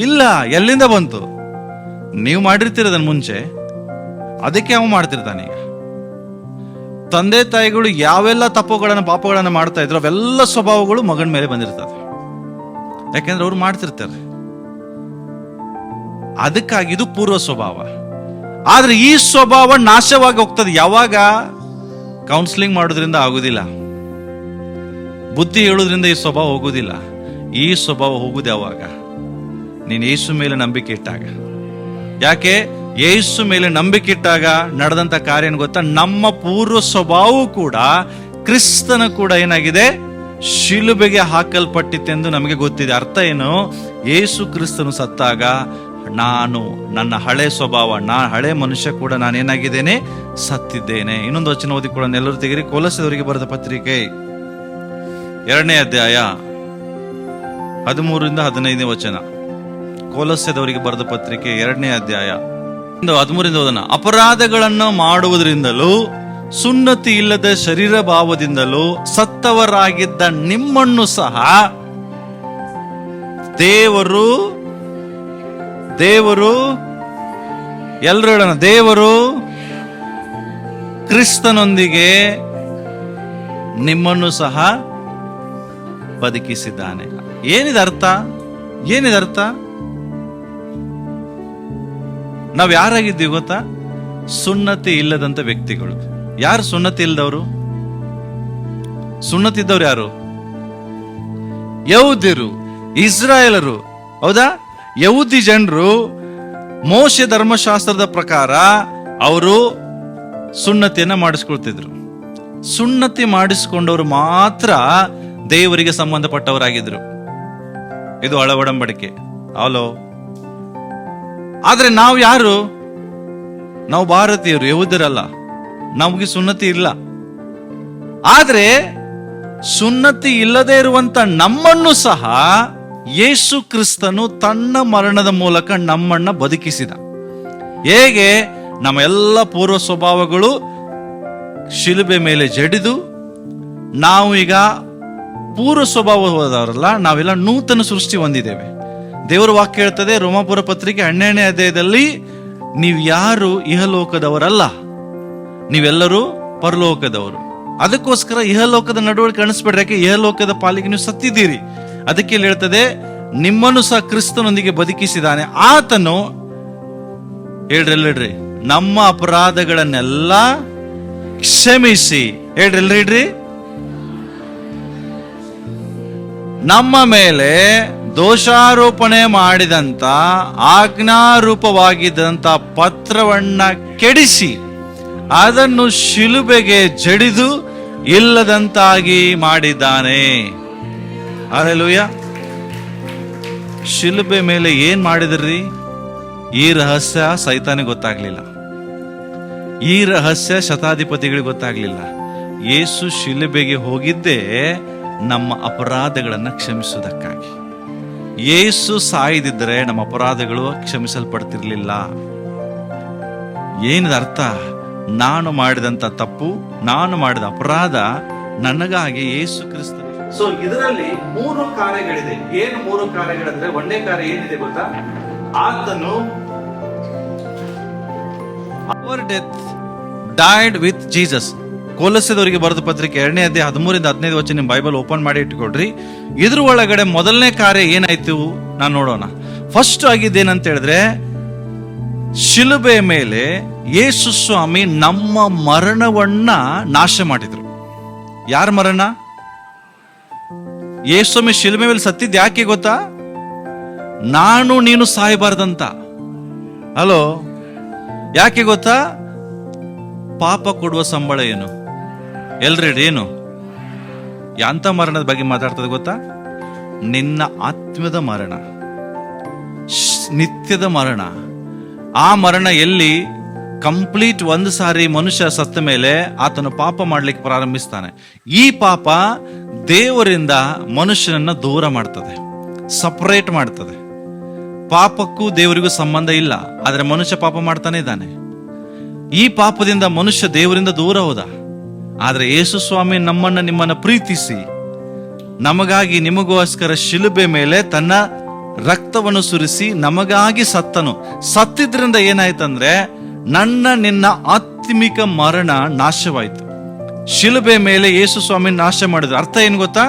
[SPEAKER 1] ಇಲ್ಲ. ಎಲ್ಲಿಂದ ಬಂತು? ನೀವು ಮಾಡಿರ್ತೀರದನ್ ಮುಂಚೆ, ಅದಕ್ಕೆ ಅವ ಮಾಡ್ತಿರ್ತಾನೆ. ಈಗ ತಂದೆ ತಾಯಿಗಳು ಯಾವೆಲ್ಲ ಪಾಪಗಳನ್ನ ಮಾಡ್ತಾ ಇದ್ರು ಅವೆಲ್ಲ ಸ್ವಭಾವಗಳು ಮಗನ ಮೇಲೆ ಬಂದಿರ್ತದೆ. ಯಾಕೆಂದ್ರೆ ಅವ್ರು ಮಾಡ್ತಿರ್ತಾರೆ. ಅದಕ್ಕಾಗಿ ಇದು ಪೂರ್ವ ಸ್ವಭಾವ. ಆದ್ರೆ ಈ ಸ್ವಭಾವ ನಾಶವಾಗಿ ಹೋಗ್ತದೆ ಯಾವಾಗ? ಕೌನ್ಸಿಲಿಂಗ್ ಮಾಡೋದ್ರಿಂದ ಆಗುದಿಲ್ಲ, ಬುದ್ಧಿ ಹೇಳೋದ್ರಿಂದ ಈ ಸ್ವಭಾವ ಹೋಗುದಿಲ್ಲ. ಈ ಸ್ವಭಾವ ಹೋಗುದು ಯಾವಾಗ? ನೀನು ಯೇಸು ಮೇಲೆ ನಂಬಿಕೆ ಇಟ್ಟಾಗ. ಯಾಕೆ? ಯೇಸು ಮೇಲೆ ನಂಬಿಕೆ ಇಟ್ಟಾಗ ನಡೆದಂತ ಕಾರ್ಯ ಏನು ಗೊತ್ತಾ? ನಮ್ಮ ಪೂರ್ವ ಸ್ವಭಾವವು ಕೂಡ ಕ್ರಿಸ್ತನ ಕೂಡ ಏನಾಗಿದೆ? ಶಿಲುಬೆಗೆ ಹಾಕಲ್ಪಟ್ಟಿತ್ತೆಂದು ನಮಗೆ ಗೊತ್ತಿದೆ. ಅರ್ಥ ಏನು? ಯೇಸು ಕ್ರಿಸ್ತನು ಸತ್ತಾಗ ನಾನು ನನ್ನ ಹಳೆ ಸ್ವಭಾವ, ಹಳೆ ಮನುಷ್ಯ ಕೂಡ ನಾನೇನಾಗಿದ್ದೇನೆ? ಸತ್ತಿದ್ದೇನೆ. ಇನ್ನೊಂದು ವಚನ ಓದಿಕೊಳ್ಳೋಣ ಎಲ್ಲರೂ ತೆಗಿರಿ. ಕೊಲೊಸ್ಸೆದವರಿಗೆ ಬರೆದ ಪತ್ರಿಕೆ 2ನೇ ಅಧ್ಯಾಯ 13-15 ವಚನ. ಕೊಲೊಸ್ಸೆದವರಿಗೆ ಬರೆದ ಪತ್ರಿಕೆ 2ನೇ ಅಧ್ಯಾಯ 13 ಓದೋಣ. ಅಪರಾಧಗಳನ್ನು ಮಾಡುವುದರಿಂದಲೂ ಸುನ್ನತಿ ಇಲ್ಲದ ಶರೀರ ಭಾವದಿಂದಲೂ ಸತ್ತವರಾಗಿದ್ದ ನಿಮ್ಮನ್ನು ಸಹ ದೇವರು ಎಲ್ಲರೂ ಹೇಳೋಣ, ದೇವರು ಕ್ರಿಸ್ತನೊಂದಿಗೆ ನಿಮ್ಮನ್ನು ಸಹ ಬದುಕಿಸಿದ್ದಾನೆ. ಏನಿದೆ ಅರ್ಥ? ನಾವ್ ಯಾರಾಗಿದ್ದೀವಿ ಗೊತ್ತಾ? ಸುನ್ನತಿ ಇಲ್ಲದಂತ ವ್ಯಕ್ತಿಗಳು. ಯಾರು ಸುನ್ನತಿ ಇಲ್ಲದವರು? ಸುನ್ನತಿ ಇದ್ದವ್ರು ಯಾರು? ಯಹೂದ್ಯರು, ಇಸ್ರಾಯೇಲರು. ಹೌದಾ? ಯಹೂದಿ ಜನರು ಮೋಶೆ ಧರ್ಮಶಾಸ್ತ್ರದ ಪ್ರಕಾರ ಅವರು ಸುನ್ನತಿಯನ್ನ ಮಾಡಿಸ್ಕೊಳ್ತಿದ್ರು. ಸುನ್ನತಿ ಮಾಡಿಸಿಕೊಂಡವರು ಮಾತ್ರ ದೇವರಿಗೆ ಸಂಬಂಧಪಟ್ಟವರಾಗಿದ್ರು. ಇದು ಹಳೆ ಒಡಂಬಡಿಕೆ. ಹಲೋ. ಆದ್ರೆ ನಾವು ಯಾರು? ನಾವು ಭಾರತೀಯರು, ಯಹೂದ್ಯರಲ್ಲ. ನಮಗೆ ಸುನ್ನತಿ ಇಲ್ಲ. ಆದ್ರೆ ಸುನ್ನತಿ ಇಲ್ಲದೆ ಇರುವಂತ ನಮ್ಮನ್ನು ಸಹ ಯೇಸು ಕ್ರಿಸ್ತನು ತನ್ನ ಮರಣದ ಮೂಲಕ ನಮ್ಮನ್ನ ಬದುಕಿಸಿದ. ಹೇಗೆ? ನಮ್ಮ ಎಲ್ಲ ಪೂರ್ವ ಸ್ವಭಾವಗಳು ಶಿಲುಬೆ ಮೇಲೆ ಜಡಿದು ನಾವು ಈಗ ಪೂರ್ವ ಸ್ವಭಾವ ಹೋದವರಲ್ಲ, ನಾವೆಲ್ಲ ನೂತನ ಸೃಷ್ಟಿ ಹೊಂದಿದ್ದೇವೆ. ದೇವರ ವಾಕ್ಯ ಹೇಳ್ತದೆ ರೋಮಾಪುರ ಪತ್ರಿಕೆ 12ನೇ ಅಧ್ಯಾಯದಲ್ಲಿ, ನೀವು ಯಾರು ಇಹಲೋಕದವರಲ್ಲ, ನೀವೆಲ್ಲರೂ ಪರಲೋಕದವರು. ಅದಕ್ಕೋಸ್ಕರ ಇಹಲೋಕದ ನಡವಳಿಕೆ ಅನಿಸ್ಬೇಡ್ರಿ. ಯಾಕೆ? ಇಹಲೋಕದ ಪಾಲಿಗೆ ನೀವು ಸತ್ತಿದ್ದೀರಿ. ಅದಕ್ಕೆ ಇಲ್ಲಿ ಹೇಳ್ತದೆ, ನಿಮ್ಮನ್ನು ಸಹ ಕ್ರಿಸ್ತನೊಂದಿಗೆ ಬದುಕಿಸಿದಾನೆ. ಆತನು ಹೇಳ್ರಿ ನಮ್ಮ ಅಪರಾಧಗಳನ್ನೆಲ್ಲ ಕ್ಷಮಿಸಿ, ಹೇಳ್ರಿ ನಮ್ಮ ಮೇಲೆ ದೋಷಾರೋಪಣೆ ಮಾಡಿದಂತ ಆಜ್ಞಾರೂಪವಾಗಿದ್ದಂತ ಪತ್ರವನ್ನ ಕೆಡಿಸಿ ಅದನ್ನು ಶಿಲುಬೆಗೆ ಜಡಿದು ಇಲ್ಲದಂತಾಗಿ ಮಾಡಿದ್ದಾನೆ. ಹಲ್ಲೆಲೂಯಾ. ಶಿಲುಬೆ ಮೇಲೆ ಏನ್ ಮಾಡಿದ್ರಿ? ಈ ರಹಸ್ಯ ಸೈತಾನಿಗೆ ಗೊತ್ತಾಗ್ಲಿಲ್ಲ. ಈ ರಹಸ್ಯ ಶತಾಧಿಪತಿಗಳಿಗೆ ಗೊತ್ತಾಗ್ಲಿಲ್ಲ. ಯೇಸು ಶಿಲುಬೆಗೆ ಹೋಗಿದ್ದೇ ನಮ್ಮ ಅಪರಾಧಗಳನ್ನ ಕ್ಷಮಿಸುವುದಕ್ಕಾಗಿ. ಯೇಸು ಸಾಯದಿದ್ದರೆ ನಮ್ಮ ಅಪರಾಧಗಳು ಕ್ಷಮಿಸಲ್ಪಡ್ತಿರ್ಲಿಲ್ಲ. ಏನಿದ ಅರ್ಥ? ನಾನು ಮಾಡಿದಂತ ತಪ್ಪು, ನಾನು ಮಾಡಿದ ಅಪರಾಧ ನನಗಾಗಿ ಯೇಸು ಕ್ರಿಸ್ತ. ಸೊ ಇದರಲ್ಲಿ 3 ಕಾರ್ಯಗಳಿದೆ. ಏನು 3 ಕಾರ್ಯಗಳಂದ್ರೆ, 1ನೇ ಕಾರ್ಯ ಏನಿದೆ ಗೊತ್ತಾ? ಆತನು our death died with Jesus. ಕೊಲೊಸ್ಸೆದವರಿಗೆ ಬರೆದ ಪತ್ರಿಕೆ 2ನೇ ಅಧ್ಯಾಯ 13-15 ವಚನ ನಿಮ್ಮ ಬೈಬಲ್ ಓಪನ್ ಮಾಡಿ ಇಟ್ಕೊಡ್ರಿ. ಇದ್ರ ಒಳಗಡೆ ಮೊದಲನೇ ಕಾರ್ಯ ಏನಾಯ್ತು ನಾನು ನೋಡೋಣ. ಫಸ್ಟ್ ಆಗಿದ್ದೇನಂತ ಹೇಳಿದ್ರೆ, ಶಿಲುಬೆ ಮೇಲೆ ಯೇಸು ಸ್ವಾಮಿ ನಮ್ಮ ಮರಣವನ್ನ ನಾಶ ಮಾಡಿದ್ರು. ಯಾರ ಮರಣ? ಯೇಸು ಸ್ವಾಮಿ ಶಿಲುಬೆ ಮೇಲೆ ಸತ್ತಿದ್ದು ಯಾಕೆ ಗೊತ್ತಾ? ನಾನು ನೀನು ಸಾಯಬಾರ್ದಂತ. ಹಲೋ. ಯಾಕೆ ಗೊತ್ತಾ? ಪಾಪ ಕೊಡುವ ಸಂಬಳ ಏನು? ಎಲ್ರಿ ಏನು? ಯಾಂತ ಮರಣದ ಬಗ್ಗೆ ಮಾತಾಡ್ತದೆ ಗೊತ್ತಾ? ನಿನ್ನ ಆತ್ಮದ ಮರಣ, ನಿತ್ಯದ ಮರಣ. ಆ ಮರಣ ಎಲ್ಲಿ? ಕಂಪ್ಲೀಟ್ ಒಂದು ಸಾರಿ ಮನುಷ್ಯ ಸತ್ತ ಮೇಲೆ ಆತನು ಪಾಪ ಮಾಡ್ಲಿಕ್ಕೆ ಪ್ರಾರಂಭಿಸ್ತಾನೆ. ಈ ಪಾಪ ದೇವರಿಂದ ಮನುಷ್ಯನನ್ನ ದೂರ ಮಾಡ್ತದೆ, ಸಪರೇಟ್ ಮಾಡ್ತದೆ. ಪಾಪಕ್ಕೂ ದೇವರಿಗೂ ಸಂಬಂಧ ಇಲ್ಲ, ಆದ್ರೆ ಮನುಷ್ಯ ಪಾಪ ಮಾಡ್ತಾನೆ ಇದ್ದಾನೆ. ಈ ಪಾಪದಿಂದ ಮನುಷ್ಯ ದೇವರಿಂದ ದೂರ ಹೋದ. ಆದ್ರೆ ಯೇಸು ಸ್ವಾಮಿ ನಮ್ಮನ್ನ ನಿಮ್ಮನ್ನ ಪ್ರೀತಿಸಿ ನಮಗಾಗಿ ನಿಮಗೋಸ್ಕರ ಶಿಲುಬೆ ಮೇಲೆ ತನ್ನ ರಕ್ತವನ್ನು ಸುರಿಸಿ ನಮಗಾಗಿ ಸತ್ತನು. ಸತ್ತಿದ್ರಿಂದ ಏನಾಯ್ತಂದ್ರೆ ನಿನ್ನ ಆತ್ಮಿಕ ಮರಣ ನಾಶವಾಯ್ತು. ಶಿಲುಬೆ ಮೇಲೆ ಯೇಸು ಸ್ವಾಮಿ ನಾಶ ಮಾಡಿದ್ರು. ಅರ್ಥ ಏನು ಗೊತ್ತಾ?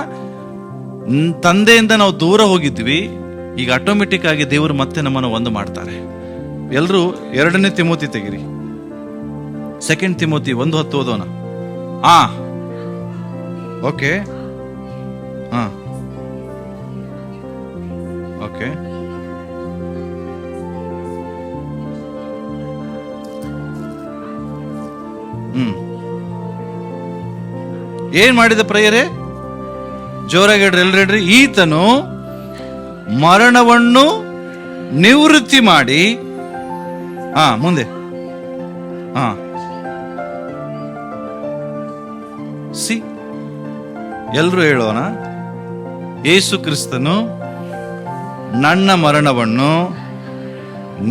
[SPEAKER 1] ತಂದೆಯಿಂದ ನಾವು ದೂರ ಹೋಗಿದ್ವಿ, ಈಗ ಆಟೋಮೆಟಿಕ್ ಆಗಿ ದೇವರು ಮತ್ತೆ ನಮ್ಮನ್ನು ಒಂದು ಮಾಡ್ತಾರೆ. ಎಲ್ರು 2 ತಿಮೋತಿ ತೆಗಿರಿ. 2 ತಿಮೋತಿ 1:10 ಓದೋಣ. Okay, okay. ಏನ್ ಮಾಡಿದ ಪ್ರೇಯರೇ? ಜೋರಾಗಿ ಹೇಳ್ರಿ, ಎಲ್ರು ಹೇಳ್ರಿ. ಈತನು ಮರಣವನ್ನು ನಿವೃತ್ತಿ ಮಾಡಿ ಮುಂದೆ ಎಲ್ರು ಹೇಳೋಣ. ಯೇಸು ಕ್ರಿಸ್ತನು ನನ್ನ ಮರಣವನ್ನು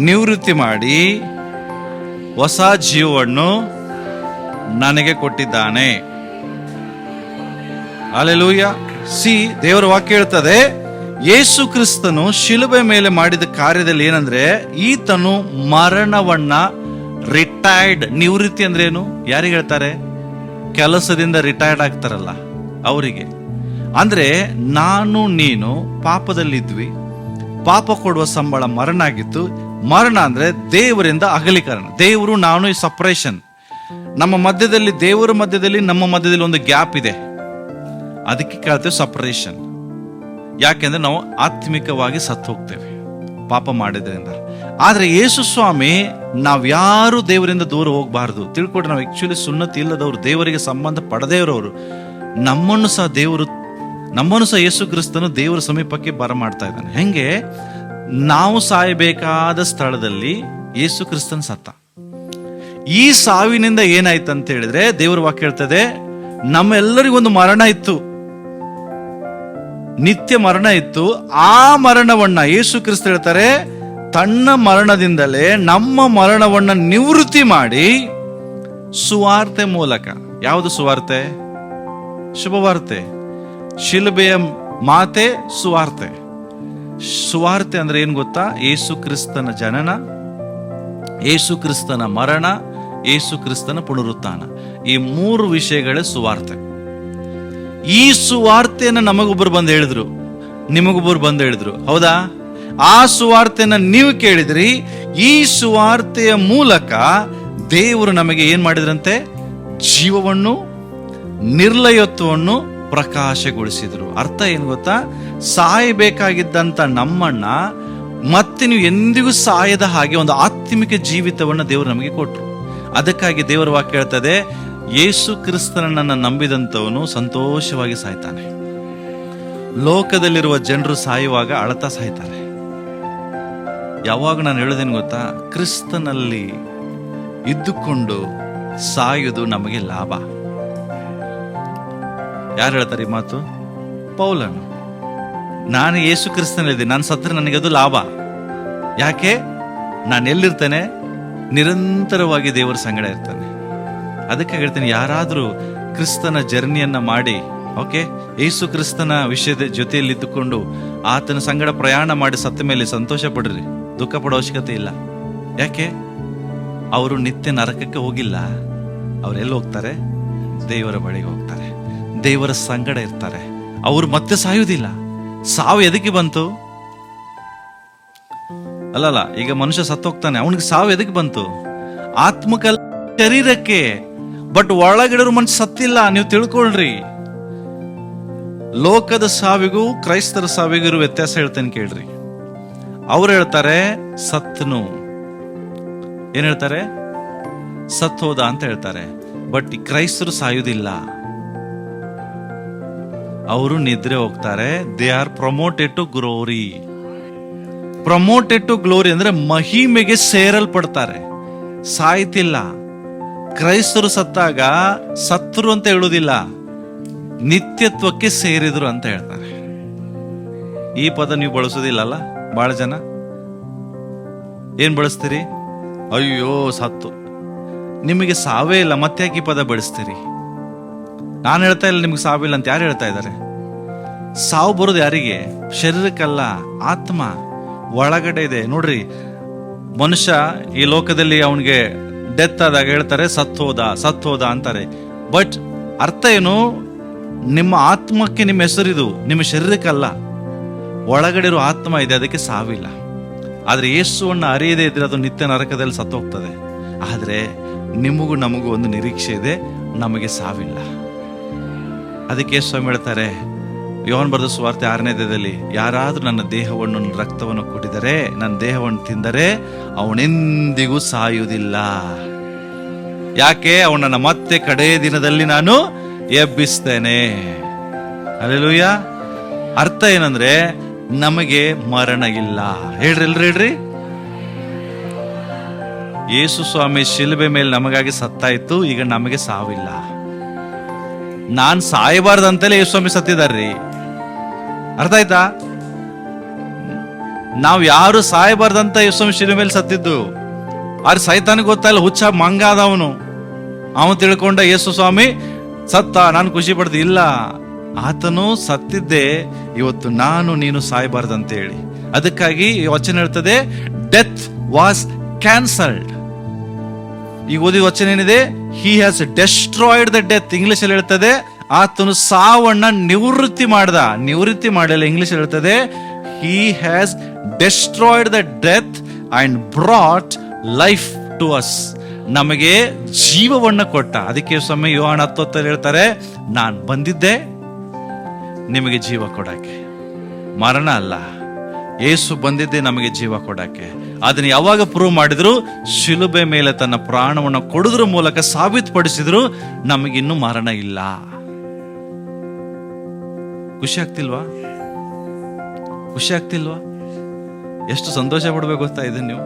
[SPEAKER 1] ನಿವೃತ್ತಿ ಮಾಡಿ ಹೊಸ ಜೀವವನ್ನು ನನಗೆ ಕೊಟ್ಟಿದ್ದಾನೆ. ಹಲ್ಲೆಲೂಯ. ದೇವರ ವಾಕ್ಯ ಹೇಳ್ತದೆ, ಯೇಸು ಕ್ರಿಸ್ತನು ಶಿಲುಬೆ ಮೇಲೆ ಮಾಡಿದ ಕಾರ್ಯದಲ್ಲಿ ಏನಂದ್ರೆ ಈತನು ಮರಣವನ್ನ ರಿಟೈರ್ಡ್. ನಿವೃತ್ತಿ ಅಂದ್ರೆ ಏನು? ಯಾರಿಗೆ ಹೇಳ್ತಾರೆ? ಕೆಲಸದಿಂದ ರಿಟೈರ್ಡ್ ಆಗ್ತಾರಲ್ಲ ಅವರಿಗೆ. ಅಂದ್ರೆ ನಾನು ನೀನು ಪಾಪದಲ್ಲಿದ್ವಿ, ಪಾಪ ಕೊಡುವ ಸಂಬಳ ಮರಣ ಆಗಿತ್ತು. ಮರಣ ಅಂದ್ರೆ ದೇವರಿಂದ ಅಗಲೀಕರಣ. ದೇವರು ನಾನು ಈ ಸಪರೇಷನ್. ನಮ್ಮ ಮಧ್ಯದಲ್ಲಿ, ದೇವರ ಮಧ್ಯದಲ್ಲಿ ನಮ್ಮ ಮಧ್ಯದಲ್ಲಿ ಒಂದು ಗ್ಯಾಪ್ ಇದೆ. ಅದಕ್ಕೆ ಕೇಳ್ತೇವೆ ಸಪರೇಷನ್. ಯಾಕೆಂದ್ರೆ ನಾವು ಆತ್ಮಿಕವಾಗಿ ಸತ್ತು ಹೋಗ್ತೇವೆ ಪಾಪ ಮಾಡಿದ್ರಿಂದ. ಆದ್ರೆ ಯೇಸು ಸ್ವಾಮಿ ನಾವ್ಯಾರು ದೇವರಿಂದ ದೂರ ಹೋಗ್ಬಾರ್ದು. ತಿಳ್ಕೊಡ್ರಿ, ನಾವು ಆಕ್ಚುಲಿ ಸುನ್ನತಿ ಇಲ್ಲದವ್ರು, ದೇವರಿಗೆ ಸಂಬಂಧ ಪಡೆದೇವ್ರವ್ರು. ನಮ್ಮನ್ನು ಸಹ ಯೇಸು ಕ್ರಿಸ್ತನು ದೇವರ ಸಮೀಪಕ್ಕೆ ಬರಮಾಡ್ತಾ ಇದ್ದಾನೆ. ಹೆಂಗೆ? ನಾವು ಸಾಯಬೇಕಾದ ಸ್ಥಳದಲ್ಲಿ ಯೇಸು ಕ್ರಿಸ್ತನ್ ಸತ್ತ. ಈ ಸಾವಿನಿಂದ ಏನಾಯ್ತು ಅಂತ ಹೇಳಿದ್ರೆ ದೇವರ ವಾಕ್ಯ ಹೇಳ್ತದೆ, ನಮ್ಮೆಲ್ಲರಿಗೊಂದು ಮರಣ ಇತ್ತು, ನಿತ್ಯ ಮರಣ ಇತ್ತು. ಆ ಮರಣವನ್ನ ಯೇಸು ಕ್ರಿಸ್ತ ಹೇಳ್ತಾರೆ, ತನ್ನ ಮರಣದಿಂದಲೇ ನಮ್ಮ ಮರಣವನ್ನ ನಿವೃತ್ತಿ ಮಾಡಿ ಸುವಾರ್ತೆ ಮೂಲಕ. ಯಾವುದು ಸುವಾರ್ತೆ? ಶುಭವಾರ್ತೆ. ಶಿಲುಬೆಯ ಮಾತೆ ಸುವಾರ್ತೆ. ಸುವಾರ್ತೆ ಅಂದ್ರೆ ಏನ್ ಗೊತ್ತಾ? ಯೇಸು ಕ್ರಿಸ್ತನ ಜನನ, ಯೇಸು ಕ್ರಿಸ್ತನ ಮರಣ, ಯೇಸು ಕ್ರಿಸ್ತನ ಪುನರುತ್ಥಾನ. ಈ 3 ವಿಷಯಗಳೇ ಸುವಾರ್ತೆ. ಈ ಸುವಾರ್ತೆಯನ್ನ ನಮಗೊಬ್ಬರು ಬಂದು ಹೇಳಿದ್ರು, ನಿಮಗೊಬ್ಬರು ಬಂದು ಹೇಳಿದ್ರು, ಹೌದಾ? ಆ ಸುವಾರ್ತೆಯನ್ನ ನೀವು ಕೇಳಿದ್ರಿ. ಈ ಸುವಾರ್ತೆಯ ಮೂಲಕ ದೇವರು ನಮಗೆ ಏನ್ ಮಾಡಿದ್ರಂತೆ? ಜೀವವನ್ನು, ನಿರ್ಲಯತ್ವವನ್ನು ಪ್ರಕಾಶಗೊಳಿಸಿದ್ರು. ಅರ್ಥ ಏನು ಗೊತ್ತಾ? ಸಾಯಬೇಕಾಗಿದ್ದಂತ ನಮ್ಮನ್ನ ಮತ್ತೆ ನೀವು ಎಂದಿಗೂ ಸಾಯದ ಹಾಗೆ ಒಂದು ಆತ್ಮಿಕ ಜೀವಿತವನ್ನ ದೇವರು ನಮಗೆ ಕೊಟ್ರು. ಅದಕ್ಕಾಗಿ ದೇವರ ವಾಕ್ಯ ಹೇಳ್ತದೆ, ಯೇಸು ಕ್ರಿಸ್ತನನ್ನ ನಂಬಿದಂತವನು ಸಂತೋಷವಾಗಿ ಸಾಯ್ತಾನೆ. ಲೋಕದಲ್ಲಿರುವ ಜನರು ಸಾಯುವಾಗ ಅಳತಾ ಸಾಯ್ತಾರೆ. ಯಾವಾಗ ನಾನು ಹೇಳೋದೇನು ಗೊತ್ತಾ? ಕ್ರಿಸ್ತನಲ್ಲಿ ಇದ್ದುಕೊಂಡು ಸಾಯುವುದು ನಮಗೆ ಲಾಭ. ಯಾರು ಹೇಳ್ತಾರೆ ಈ ಮಾತು? ಪೌಲನು. ನಾನು ಯೇಸು ಕ್ರಿಸ್ತನಲ್ಲಿದ್ದೀನಿ, ನಾನು ಸತ್ರೆ ನನಗೆ ಅದು ಲಾಭ. ಯಾಕೆ? ನಾನು ಎಲ್ಲಿರ್ತೇನೆ? ನಿರಂತರವಾಗಿ ದೇವರ ಸಂಗಡ ಇರ್ತಾನೆ. ಅದಕ್ಕೆ ಹೇಳ್ತೀನಿ, ಯಾರಾದ್ರೂ ಕ್ರಿಸ್ತನ ಜರ್ನಿಯನ್ನ ಮಾಡಿ, ಓಕೆ, ಯೇಸು ಕ್ರಿಸ್ತನ ವಿಷಯದ ಜೊತೆಯಲ್ಲಿದ್ದುಕೊಂಡು ಆತನ ಸಂಗಡ ಪ್ರಯಾಣ ಮಾಡಿ ಸತ್ತ ಮೇಲೆ ಸಂತೋಷ ಪಡ್ರಿ, ದುಃಖ ಪಡೋ ಅವಶ್ಯಕತೆ ಇಲ್ಲ. ಯಾಕೆ? ಅವರು ನಿತ್ಯ ನರಕಕ್ಕೆ ಹೋಗಿಲ್ಲ. ಅವರೆಲ್ಲಿ ಹೋಗ್ತಾರೆ? ದೇವರ ಬಳಿಗೆ ಹೋಗ್ತಾರೆ, ದೇವರ ಸಂಗಡ ಇರ್ತಾರೆ. ಅವರು ಮತ್ತೆ ಸಾಯುವುದಿಲ್ಲ. ಸಾವು ಎದಕ್ಕೆ ಬಂತು? ಅಲ್ಲಲ್ಲ, ಈಗ ಮನುಷ್ಯ ಸತ್ತೋಗ್ತಾನೆ, ಅವನಿಗೆ ಸಾವು ಎದಕ್ಕೆ ಬಂತು? ಆತ್ಮಕಲ್ ಶರೀರಕ್ಕೆ. ಬಟ್ ಒಳಗಿಡರು ಮನುಷ್ಯ ಸತ್ತಿಲ್ಲ. ನೀವು ತಿಳ್ಕೊಳ್ರಿ. ಲೋಕದ ಸಾವಿಗೂ ಕ್ರೈಸ್ತರ ಸಾವಿಗೂ ಇರೋ ವ್ಯತ್ಯಾಸ ಹೇಳ್ತೇನೆ ಕೇಳ್ರಿ. ಅವ್ರು ಹೇಳ್ತಾರೆ ಸತ್ನು, ಏನ್ ಹೇಳ್ತಾರೆ? ಸತ್ ಹೋದ ಅಂತ ಹೇಳ್ತಾರೆ. ಬಟ್ ಕ್ರೈಸ್ತರು ಸಾಯುವುದಿಲ್ಲ, ಅವರು ನಿದ್ರೆ ಹೋಗ್ತಾರೆ. They are promoted to glory. Promoted to glory ಅಂದ್ರೆ ಮಹಿಮೆಗೆ ಸೇರಲ್ಪಡ್ತಾರೆ. ಸಾಯ್ತಿಲ್ಲ. ಕ್ರೈಸ್ತರು ಸತ್ತಾಗ ಸತ್ತರು ಅಂತ ಹೇಳುವುದಿಲ್ಲ, ನಿತ್ಯತ್ವಕ್ಕೆ ಸೇರಿದ್ರು ಅಂತ ಹೇಳ್ತಾರೆ. ಈ ಪದ ನೀವು ಬಳಸೋದಿಲ್ಲಲ್ಲ ಬಹಳ ಜನ. ಏನ್ ಬಳಸ್ತೀರಿ? ಅಯ್ಯೋ ಸತ್ತು, ನಿಮಗೆ ಸಾವೇ ಇಲ್ಲ, ಮತ್ತೆ ಯಾಕೆ ಈ ಪದ ಬಳಸ್ತೀರಿ? ನಾನು ಹೇಳ್ತಾ ಇಲ್ಲ ನಿಮ್ಗೆ ಸಾವಿಲ್ಲ ಅಂತ. ಯಾರು ಹೇಳ್ತಾ ಇದ್ದಾರೆ? ಸಾವು ಬರೋದು ಯಾರಿಗೆ? ಶರೀರಕ್ಕಲ್ಲ, ಆತ್ಮ ಒಳಗಡೆ ಇದೆ. ನೋಡ್ರಿ, ಮನುಷ್ಯ ಈ ಲೋಕದಲ್ಲಿ ಅವನಿಗೆ ಡೆತ್ ಆದಾಗ ಹೇಳ್ತಾರೆ ಸತ್ತೋದ ಅಂತಾರೆ. ಬಟ್ ಅರ್ಥ ಏನು? ನಿಮ್ಮ ಆತ್ಮಕ್ಕೆ ನಿಮ್ಮ ಹೆಸರಿದು, ನಿಮ್ಮ ಶರೀರಕ್ಕಲ್ಲ. ಒಳಗಡೆ ಇರೋ ಆತ್ಮ ಇದೆ, ಅದಕ್ಕೆ ಸಾವಿಲ್ಲ. ಆದ್ರೆ ಯೇಸುವನ್ನ ಅರಿಯದೇ ಇದ್ರೆ ಅದು ನಿತ್ಯ ನರಕದಲ್ಲಿ ಸತ್ತೋಗ್ತದೆ. ಆದ್ರೆ ನಿಮಗೂ ನಮಗೂ ಒಂದು ನಿರೀಕ್ಷೆ ಇದೆ, ನಮಗೆ ಸಾವಿಲ್ಲ. ಅದಕ್ಕೆ ಸ್ವಾಮಿ ಹೇಳ್ತಾರೆ ಯೋಹಾನ ಬರೆದ ಸುವಾರ್ತೆ 6ನೇ ಅಧ್ಯಾಯದಲ್ಲಿ, ಯಾರಾದ್ರೂ ನನ್ನ ದೇಹವನ್ನು ನನ್ನ ರಕ್ತವನ್ನು ಕುಡಿದರೆ, ನನ್ನ ದೇಹವನ್ನು ತಿಂದರೆ ಅವನೆಂದಿಗೂ ಸಾಯುವುದಿಲ್ಲ. ಯಾಕೆ? ಅವನನ್ನ ಮತ್ತೆ ಕಡೇ ದಿನದಲ್ಲಿ ನಾನು ಎಬ್ಬಿಸ್ತೇನೆ. ಹಲ್ಲೆಲೂಯ. ಅರ್ಥ ಏನಂದ್ರೆ ನಮಗೆ ಮರಣ ಇಲ್ಲ. ಹೇಳ್ರಿ. ಯೇಸು ಸ್ವಾಮಿ ಶಿಲುಬೆ ಮೇಲೆ ನಮಗಾಗಿ ಸತ್ತಾಯ್ತು, ಈಗ ನಮಗೆ ಸಾವಿಲ್ಲ. ನಾನ್ ಸಾಯಬಾರ್ದಂತಲೇ ಯೇಸು ಸ್ವಾಮಿ ಸತ್ತಿದಾರ್ರಿ. ಅರ್ಥ ಆಯ್ತಾ? ನಾವ್ ಯಾರು ಸಾಯಬಾರ್ದಂತ ಯೇಸು ಸ್ವಾಮಿ ಶಿಲುಬೆ ಮೇಲೆ ಸತ್ತಿದ್ದು. ಆದ್ರೆ ಸೈತಾನಿಗೆ ಗೊತ್ತಾಯಿಲ್ಲ, ಹುಚ್ಚ ಮಂಗಾದವನು. ಅವನು ತಿಳ್ಕೊಂಡ ಯೇಸು ಸ್ವಾಮಿ ಸತ್ತ, ನಾನು ಖುಷಿ ಪಡ್ದು. ಇಲ್ಲ, ಆತನು ಸತ್ತಿದ್ದೆ ಇವತ್ತು ನಾನು ನೀನು ಸಾಯಬಾರ್ದಂತ ಹೇಳಿ. ಅದಕ್ಕಾಗಿ ಈ ವಚನ ಹೇಳ್ತದೆ, ಡೆತ್ ವಾಸ್ ಕ್ಯಾನ್ಸಲ್ಡ್. ಈಗ ಓದಿದ ವಚನ ಏನಿದೆ? He has destroyed the death. English ಅಲ್ಲಿ ಹೇಳ್ತದೆ ಆತನು ಸಾವನ್ನ ನಿವೃತ್ತಿ ಮಾಡಲ್ಲ. ಇಂಗ್ಲಿಷ್ ಹೇಳ್ತದೆ he has destroyed the death and brought life to us. ನಮಗೆ ಜೀವವನ್ನ ಕೊಟ್ಟ. ಅದಕ್ಕೆ ಸ್ವಾಮಿ ಯೋಹಾನ 10:10 ಹೇಳ್ತಾರೆ, ನಾನ್ ಬಂದಿದ್ದೆ ನಿಮಗೆ ಜೀವ ಕೊಡಕ್ಕೆ, ಮರಣ ಅಲ್ಲ. ಯೇಸು ಬಂದಿದ್ದೆ ನಮಗೆ ಜೀವ ಕೊಡಕ್ಕೆ. ಅದನ್ನ ಯಾವಾಗ ಪ್ರೂವ್ ಮಾಡಿದ್ರು? ಶಿಲುಬೆ ಮೇಲೆ ತನ್ನ ಪ್ರಾಣವನ್ನು ಕೊಡುದ್ರ ಮೂಲಕ ಸಾಬೀತುಪಡಿಸಿದ್ರು ನಮಗಿನ್ನೂ ಮರಣ ಇಲ್ಲ. ಖುಷಿ ಆಗ್ತಿಲ್ವಾ? ಎಷ್ಟು ಸಂತೋಷ ಪಡ್ಬೇಕು ಗೊತ್ತಾ ಇದನ್ನ ನೀವು?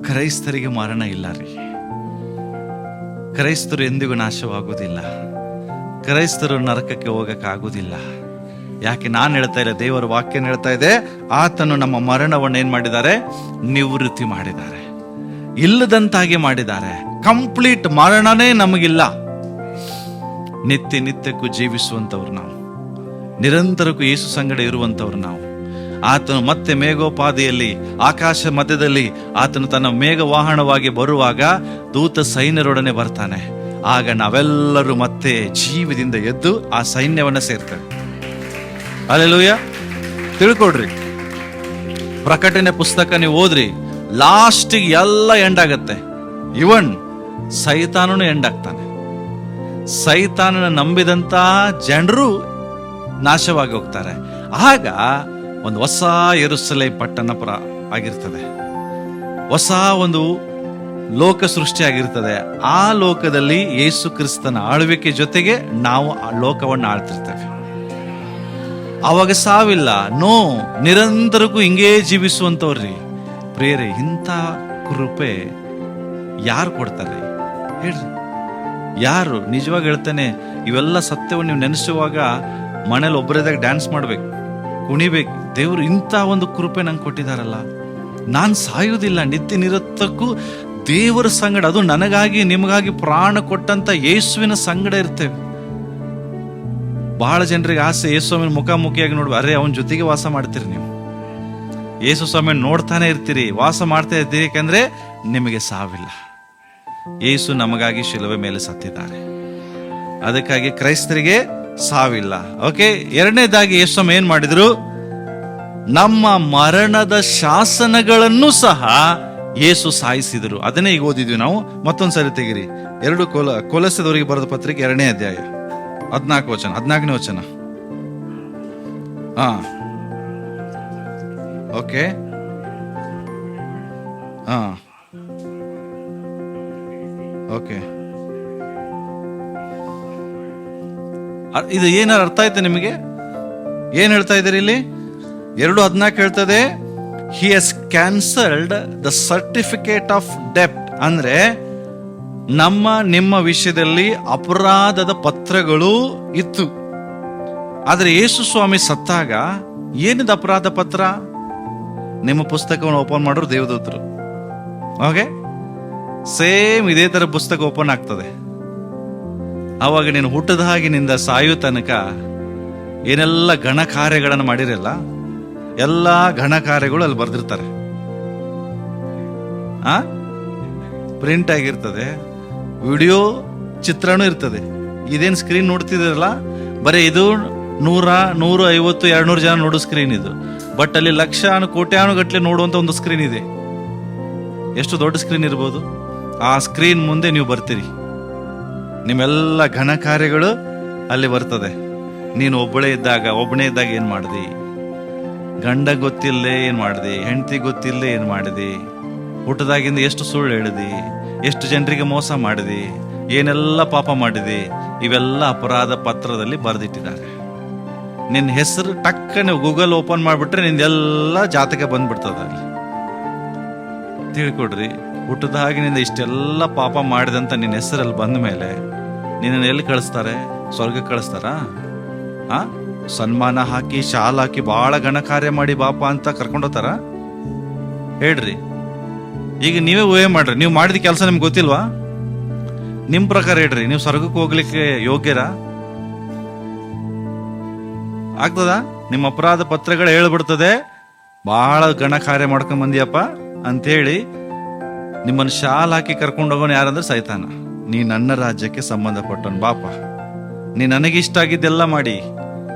[SPEAKER 1] ಕ್ರೈಸ್ತರಿಗೆ ಮರಣ ಇಲ್ಲ ರೀ. ಕ್ರೈಸ್ತರು ಎಂದಿಗೂ ನಾಶವಾಗುವುದಿಲ್ಲ. ಕ್ರೈಸ್ತರು ನರಕಕ್ಕೆ ಹೋಗಕ್ಕಾಗುವುದಿಲ್ಲ. ಯಾಕೆ? ನಾನು ಹೇಳ್ತಾ ಇಲ್ಲ, ದೇವರ ವಾಕ್ಯ ಹೇಳ್ತಾ ಇದೆ, ಆತನು ನಮ್ಮ ಮರಣವನ್ನು ಏನ್ ಮಾಡಿದ್ದಾರೆ? ನಿವೃತ್ತಿ ಮಾಡಿದ್ದಾರೆ, ಇಲ್ಲದಂತಾಗಿ ಮಾಡಿದ್ದಾರೆ. ಕಂಪ್ಲೀಟ್ ಮರಣನೇ ನಮಗಿಲ್ಲ. ನಿತ್ಯಕ್ಕೂ ಜೀವಿಸುವಂತವ್ರು ನಾವು, ನಿರಂತರಕ್ಕೂ ಯೇಸು ಸಂಗಡ ಇರುವಂತವ್ರು ನಾವು. ಆತನು ಮತ್ತೆ ಮೇಘೋಪಾದಿಯಲ್ಲಿ, ಆಕಾಶ ಮಧ್ಯದಲ್ಲಿ ಆತನು ತನ್ನ ಮೇಘವಾಹನವಾಗಿ ಬರುವಾಗ ದೂತ ಸೈನ್ಯರೊಡನೆ ಬರ್ತಾನೆ. ಆಗ ನಾವೆಲ್ಲರೂ ಮತ್ತೆ ಜೀವದಿಂದ ಎದ್ದು ಆ ಸೈನ್ಯವನ್ನ ಸೇರ್ತೇವೆ. ಹಲ್ಲೆಲೂಯ. ತಿಳ್ಕೊಡ್ರಿ, ಪ್ರಕಟಣೆ ಪುಸ್ತಕ ನೀವು ಓದ್ರಿ, ಲಾಸ್ಟಿಗೆ ಎಲ್ಲ ಎಂಡ್ ಆಗತ್ತೆ. ಇವನ್ ಸೈತಾನನು ಎಂಡ್ ಆಗ್ತಾನೆ. ಸೈತಾನನ ನಂಬಿದಂತ ಜನರು ನಾಶವಾಗಿ ಹೋಗ್ತಾರೆ. ಆಗ ಒಂದು ಹೊಸ ಯೆರೂಸಲೇಮ್ ಪಟ್ಟಣ ಆಗಿರ್ತದೆ, ಹೊಸ ಒಂದು ಲೋಕ ಸೃಷ್ಟಿಯಾಗಿರ್ತದೆ. ಆ ಲೋಕದಲ್ಲಿ ಯೇಸು ಕ್ರಿಸ್ತನ ಆಳ್ವಿಕೆ ಜೊತೆಗೆ ನಾವು ಆ ಲೋಕವನ್ನು ಆಳ್ತಿರ್ತೇವೆ. ಅವಾಗ ಸಾವಿಲ್ಲ, ನಿರಂತರಕ್ಕೂ ಹಿಂಗೇ ಜೀವಿಸುವಂತವ್ರಿ. ಪ್ರಿಯರೇ, ಇಂಥ ಕೃಪೆ ಯಾರು ಕೊಡ್ತಾರೆ ಹೇಳ್ರಿ? ಯಾರು? ನಿಜವಾಗಿ ಹೇಳ್ತಾನೆ, ಇವೆಲ್ಲ ಸತ್ಯವನ್ನು ನೀವು ನೆನೆಸುವಾಗ ಮನೇಲಿ ಒಬ್ಬರದಾಗ ಡ್ಯಾನ್ಸ್ ಮಾಡ್ಬೇಕು, ಕುಣಿಬೇಕು. ದೇವರು ಇಂಥ ಒಂದು ಕೃಪೆ ನಂಗೆ ಕೊಟ್ಟಿದಾರಲ್ಲ, ನಾನು ಸಾಯುವುದಿಲ್ಲ, ನಿತ್ಯ ನಿರತ್ತಕ್ಕೂ ದೇವರ ಸಂಗಡ, ಅದು ನನಗಾಗಿ ನಿಮಗಾಗಿ ಪ್ರಾಣ ಕೊಟ್ಟಂತ ಯೇಸುವಿನ ಸಂಗಡ ಇರ್ತೇವೆ. ಬಹಳ ಜನರಿಗೆ ಆಸೆ ಯೇಸು ಸ್ವಾಮಿನ ಮುಖಾಮುಖಿಯಾಗಿ ನೋಡ್ಬೇಕು. ಅರೆ, ಅವನ ಜೊತೆಗೆ ವಾಸ ಮಾಡ್ತೀರಿ ನೀವು, ಯೇಸು ಸ್ವಾಮಿನ ನೋಡ್ತಾನೆ ಇರ್ತೀರಿ, ವಾಸ ಮಾಡ್ತಾ ಇರ್ತೀರಿ. ಯಾಕಂದ್ರೆ ನಿಮಗೆ ಸಾವಿಲ್ಲ. ಯೇಸು ನಮಗಾಗಿ ಶಿಲುಬೆ ಮೇಲೆ ಸತ್ತಿದ್ದಾರೆ. ಅದಕ್ಕಾಗಿ ಕ್ರೈಸ್ತರಿಗೆ ಸಾವಿಲ್ಲ. ಓಕೆ. ಎರಡನೇದಾಗಿ ಯೇಸು ಸ್ವಾಮಿ ಏನ್ ಮಾಡಿದ್ರು? ನಮ್ಮ ಮರಣದ ಶಾಸನಗಳನ್ನು ಸಹ ಯೇಸು ಸಾಯಿಸಿದರು. ಅದನ್ನೇ ಈಗ ಓದಿದ್ವಿ ನಾವು. ಮತ್ತೊಂದ್ಸರಿ ತೆಗಿರಿ. 2 ಕೊಲೊಸ್ಸೆದವರಿಗೆ ಬರೆದ ಪತ್ರಿಕೆ 2ನೇ ಅಧ್ಯಾಯ 14ನೇ ವಚನ. ಓಕೆ. ಓಕೆ. ಇದು ಏನಾರು ಅರ್ಥ ಆಯ್ತಾ ನಿಮಗೆ? ಏನ್ ಹೇಳ್ತಾ ಇದ್ದೀರಿ ಇಲ್ಲಿ? 2:14 ಹೇಳ್ತದೆ, He has cancelled the certificate of debt ಅಂದ್ರೆ ನಿಮ್ಮ ವಿಷಯದಲ್ಲಿ ಅಪರಾಧದ ಪತ್ರಗಳು ಇತ್ತು. ಆದ್ರೆ ಯೇಸು ಸ್ವಾಮಿ ಸತ್ತಾಗ ಏನಿದೆ ಅಪರಾಧ ಪತ್ರ? ನಿಮ್ಮ ಪುಸ್ತಕವನ್ನು ಓಪನ್ ಮಾಡೋರು ದೇವದೂತರು. ಓಕೆ, ಸೇಮ್ ಇದೇ ತರ ಪುಸ್ತಕ ಓಪನ್ ಆಗ್ತದೆ. ಅವಾಗ ನೀನು ಹುಟ್ಟದ ಹಾಗಿನಿಂದ ಸಾಯೋ ತನಕ ಏನೆಲ್ಲ ಗಣ ಕಾರ್ಯಗಳನ್ನು ಮಾಡಿರಲ್ಲ, ಎಲ್ಲ ಗಣ ಕಾರ್ಯಗಳು ಅಲ್ಲಿ ಬರ್ದಿರ್ತಾರೆ. ಪ್ರಿಂಟ್ ಆಗಿರ್ತದೆ, ವಿಡಿಯೋ ಚಿತ್ರನೂ ಇರ್ತದೆ. ಇದೇನು ಸ್ಕ್ರೀನ್ ನೋಡ್ತಿದ್ದೀರಲ್ಲ, ಬರೀ ಇದು 100, 150, 200 ಜನ ನೋಡೋ ಸ್ಕ್ರೀನ್ ಇದು. ಬಟ್ ಅಲ್ಲಿ ಲಕ್ಷಾನು ಕೋಟ್ಯಾನು ಗಟ್ಟಲೆ ನೋಡುವಂತ ಒಂದು ಸ್ಕ್ರೀನ್ ಇದೆ. ಎಷ್ಟು ದೊಡ್ಡ ಸ್ಕ್ರೀನ್ ಇರ್ಬೋದು. ಆ ಸ್ಕ್ರೀನ್ ಮುಂದೆ ನೀವು ಬರ್ತೀರಿ, ನಿಮ್ಮೆಲ್ಲ ಘನ ಕಾರ್ಯಗಳು ಅಲ್ಲಿ ಬರ್ತದೆ. ನೀನು ಒಬ್ಬನೇ ಇದ್ದಾಗ ಏನ್ ಮಾಡಿದಿ? ಗಂಡ ಗೊತ್ತಿಲ್ಲದೆ ಏನ್ ಮಾಡಿದಿ? ಹೆಂಡತಿ ಗೊತ್ತಿಲ್ಲದೆ ಏನ್ ಮಾಡಿದಿ? ಹುಟ್ಟದಾಗಿಂದ ಎಷ್ಟು ಸುಳ್ಳು ಹೇಳಿದಿ? ಎಷ್ಟು ಜನರಿಗೆ ಮೋಸ ಮಾಡಿದಿ? ಏನೆಲ್ಲ ಪಾಪ ಮಾಡಿದಿ? ಇವೆಲ್ಲ ಅಪರಾಧ ಪತ್ರದಲ್ಲಿ ಬರೆದಿಟ್ಟಿದ್ದಾರೆ. ನಿನ್ನ ಹೆಸರು ಟಕ್ಕನೆ ಗೂಗಲ್ ಓಪನ್ ಮಾಡಿಬಿಟ್ರೆ ನಿಂದೆಲ್ಲ ಜಾತಕ ಬಂದ್ಬಿಡ್ತದ. ಅಲ್ಲಿ ತಿಳ್ಕೊಡ್ರಿ, ಹುಟ್ಟದಾಗಿನಿಂದ ಇಷ್ಟೆಲ್ಲ ಪಾಪ ಮಾಡಿದಂತ ನಿನ್ನ ಹೆಸರಲ್ಲಿ ಬಂದ ಮೇಲೆ ನಿನ್ನನ್ನು ಎಲ್ಲಿ ಕಳಿಸ್ತಾರೆ? ಸ್ವರ್ಗಕ್ಕೆ ಕಳಿಸ್ತಾರ? ಸನ್ಮಾನ ಹಾಕಿ, ಶಾಲ್ ಹಾಕಿ, ಬಹಳ ಗಣ ಕಾರ್ಯ ಮಾಡಿ ಬಾಪ ಅಂತ ಕರ್ಕೊಂಡೋತಾರ? ಹೇಳ್ರಿ, ಈಗ ನೀವೇ ಊಹೆ ಮಾಡ್ರಿ. ನೀವು ಮಾಡಿದ ಕೆಲಸ ನಿಮ್ಗೆ ಗೊತ್ತಿಲ್ವಾ? ನಿಮ್ ಪ್ರಕಾರ ಹೇಳ್ರಿ, ನೀವು ಸ್ವರ್ಗಕ್ಕೆ ಹೋಗ್ಲಿಕ್ಕೆ ಯೋಗ್ಯರ ಆಗ್ತದ? ನಿಮ್ಮ ಅಪರಾಧ ಪತ್ರಗಳು ಹೇಳ್ಬಿಡ್ತದೆ, ಬಹಳ ಗಣ ಕಾರ್ಯ ಮಾಡ್ಕೊಂಡ್ ಬಂದಿಯಪ್ಪ ಅಂತೇಳಿ ನಿಮ್ಮನ್ನು ಶಾಲ್ ಹಾಕಿ ಕರ್ಕೊಂಡು ಹೋಗೋನು ಯಾರಂದ್ರೆ ಸೈತಾನ. ನೀ ನನ್ನ ರಾಜ್ಯಕ್ಕೆ ಸಂಬಂಧಪಟ್ಟವನು ಬಾಪ, ನೀ ನನಗಿಷ್ಟ ಆಗಿದ್ದೆಲ್ಲ ಮಾಡಿ,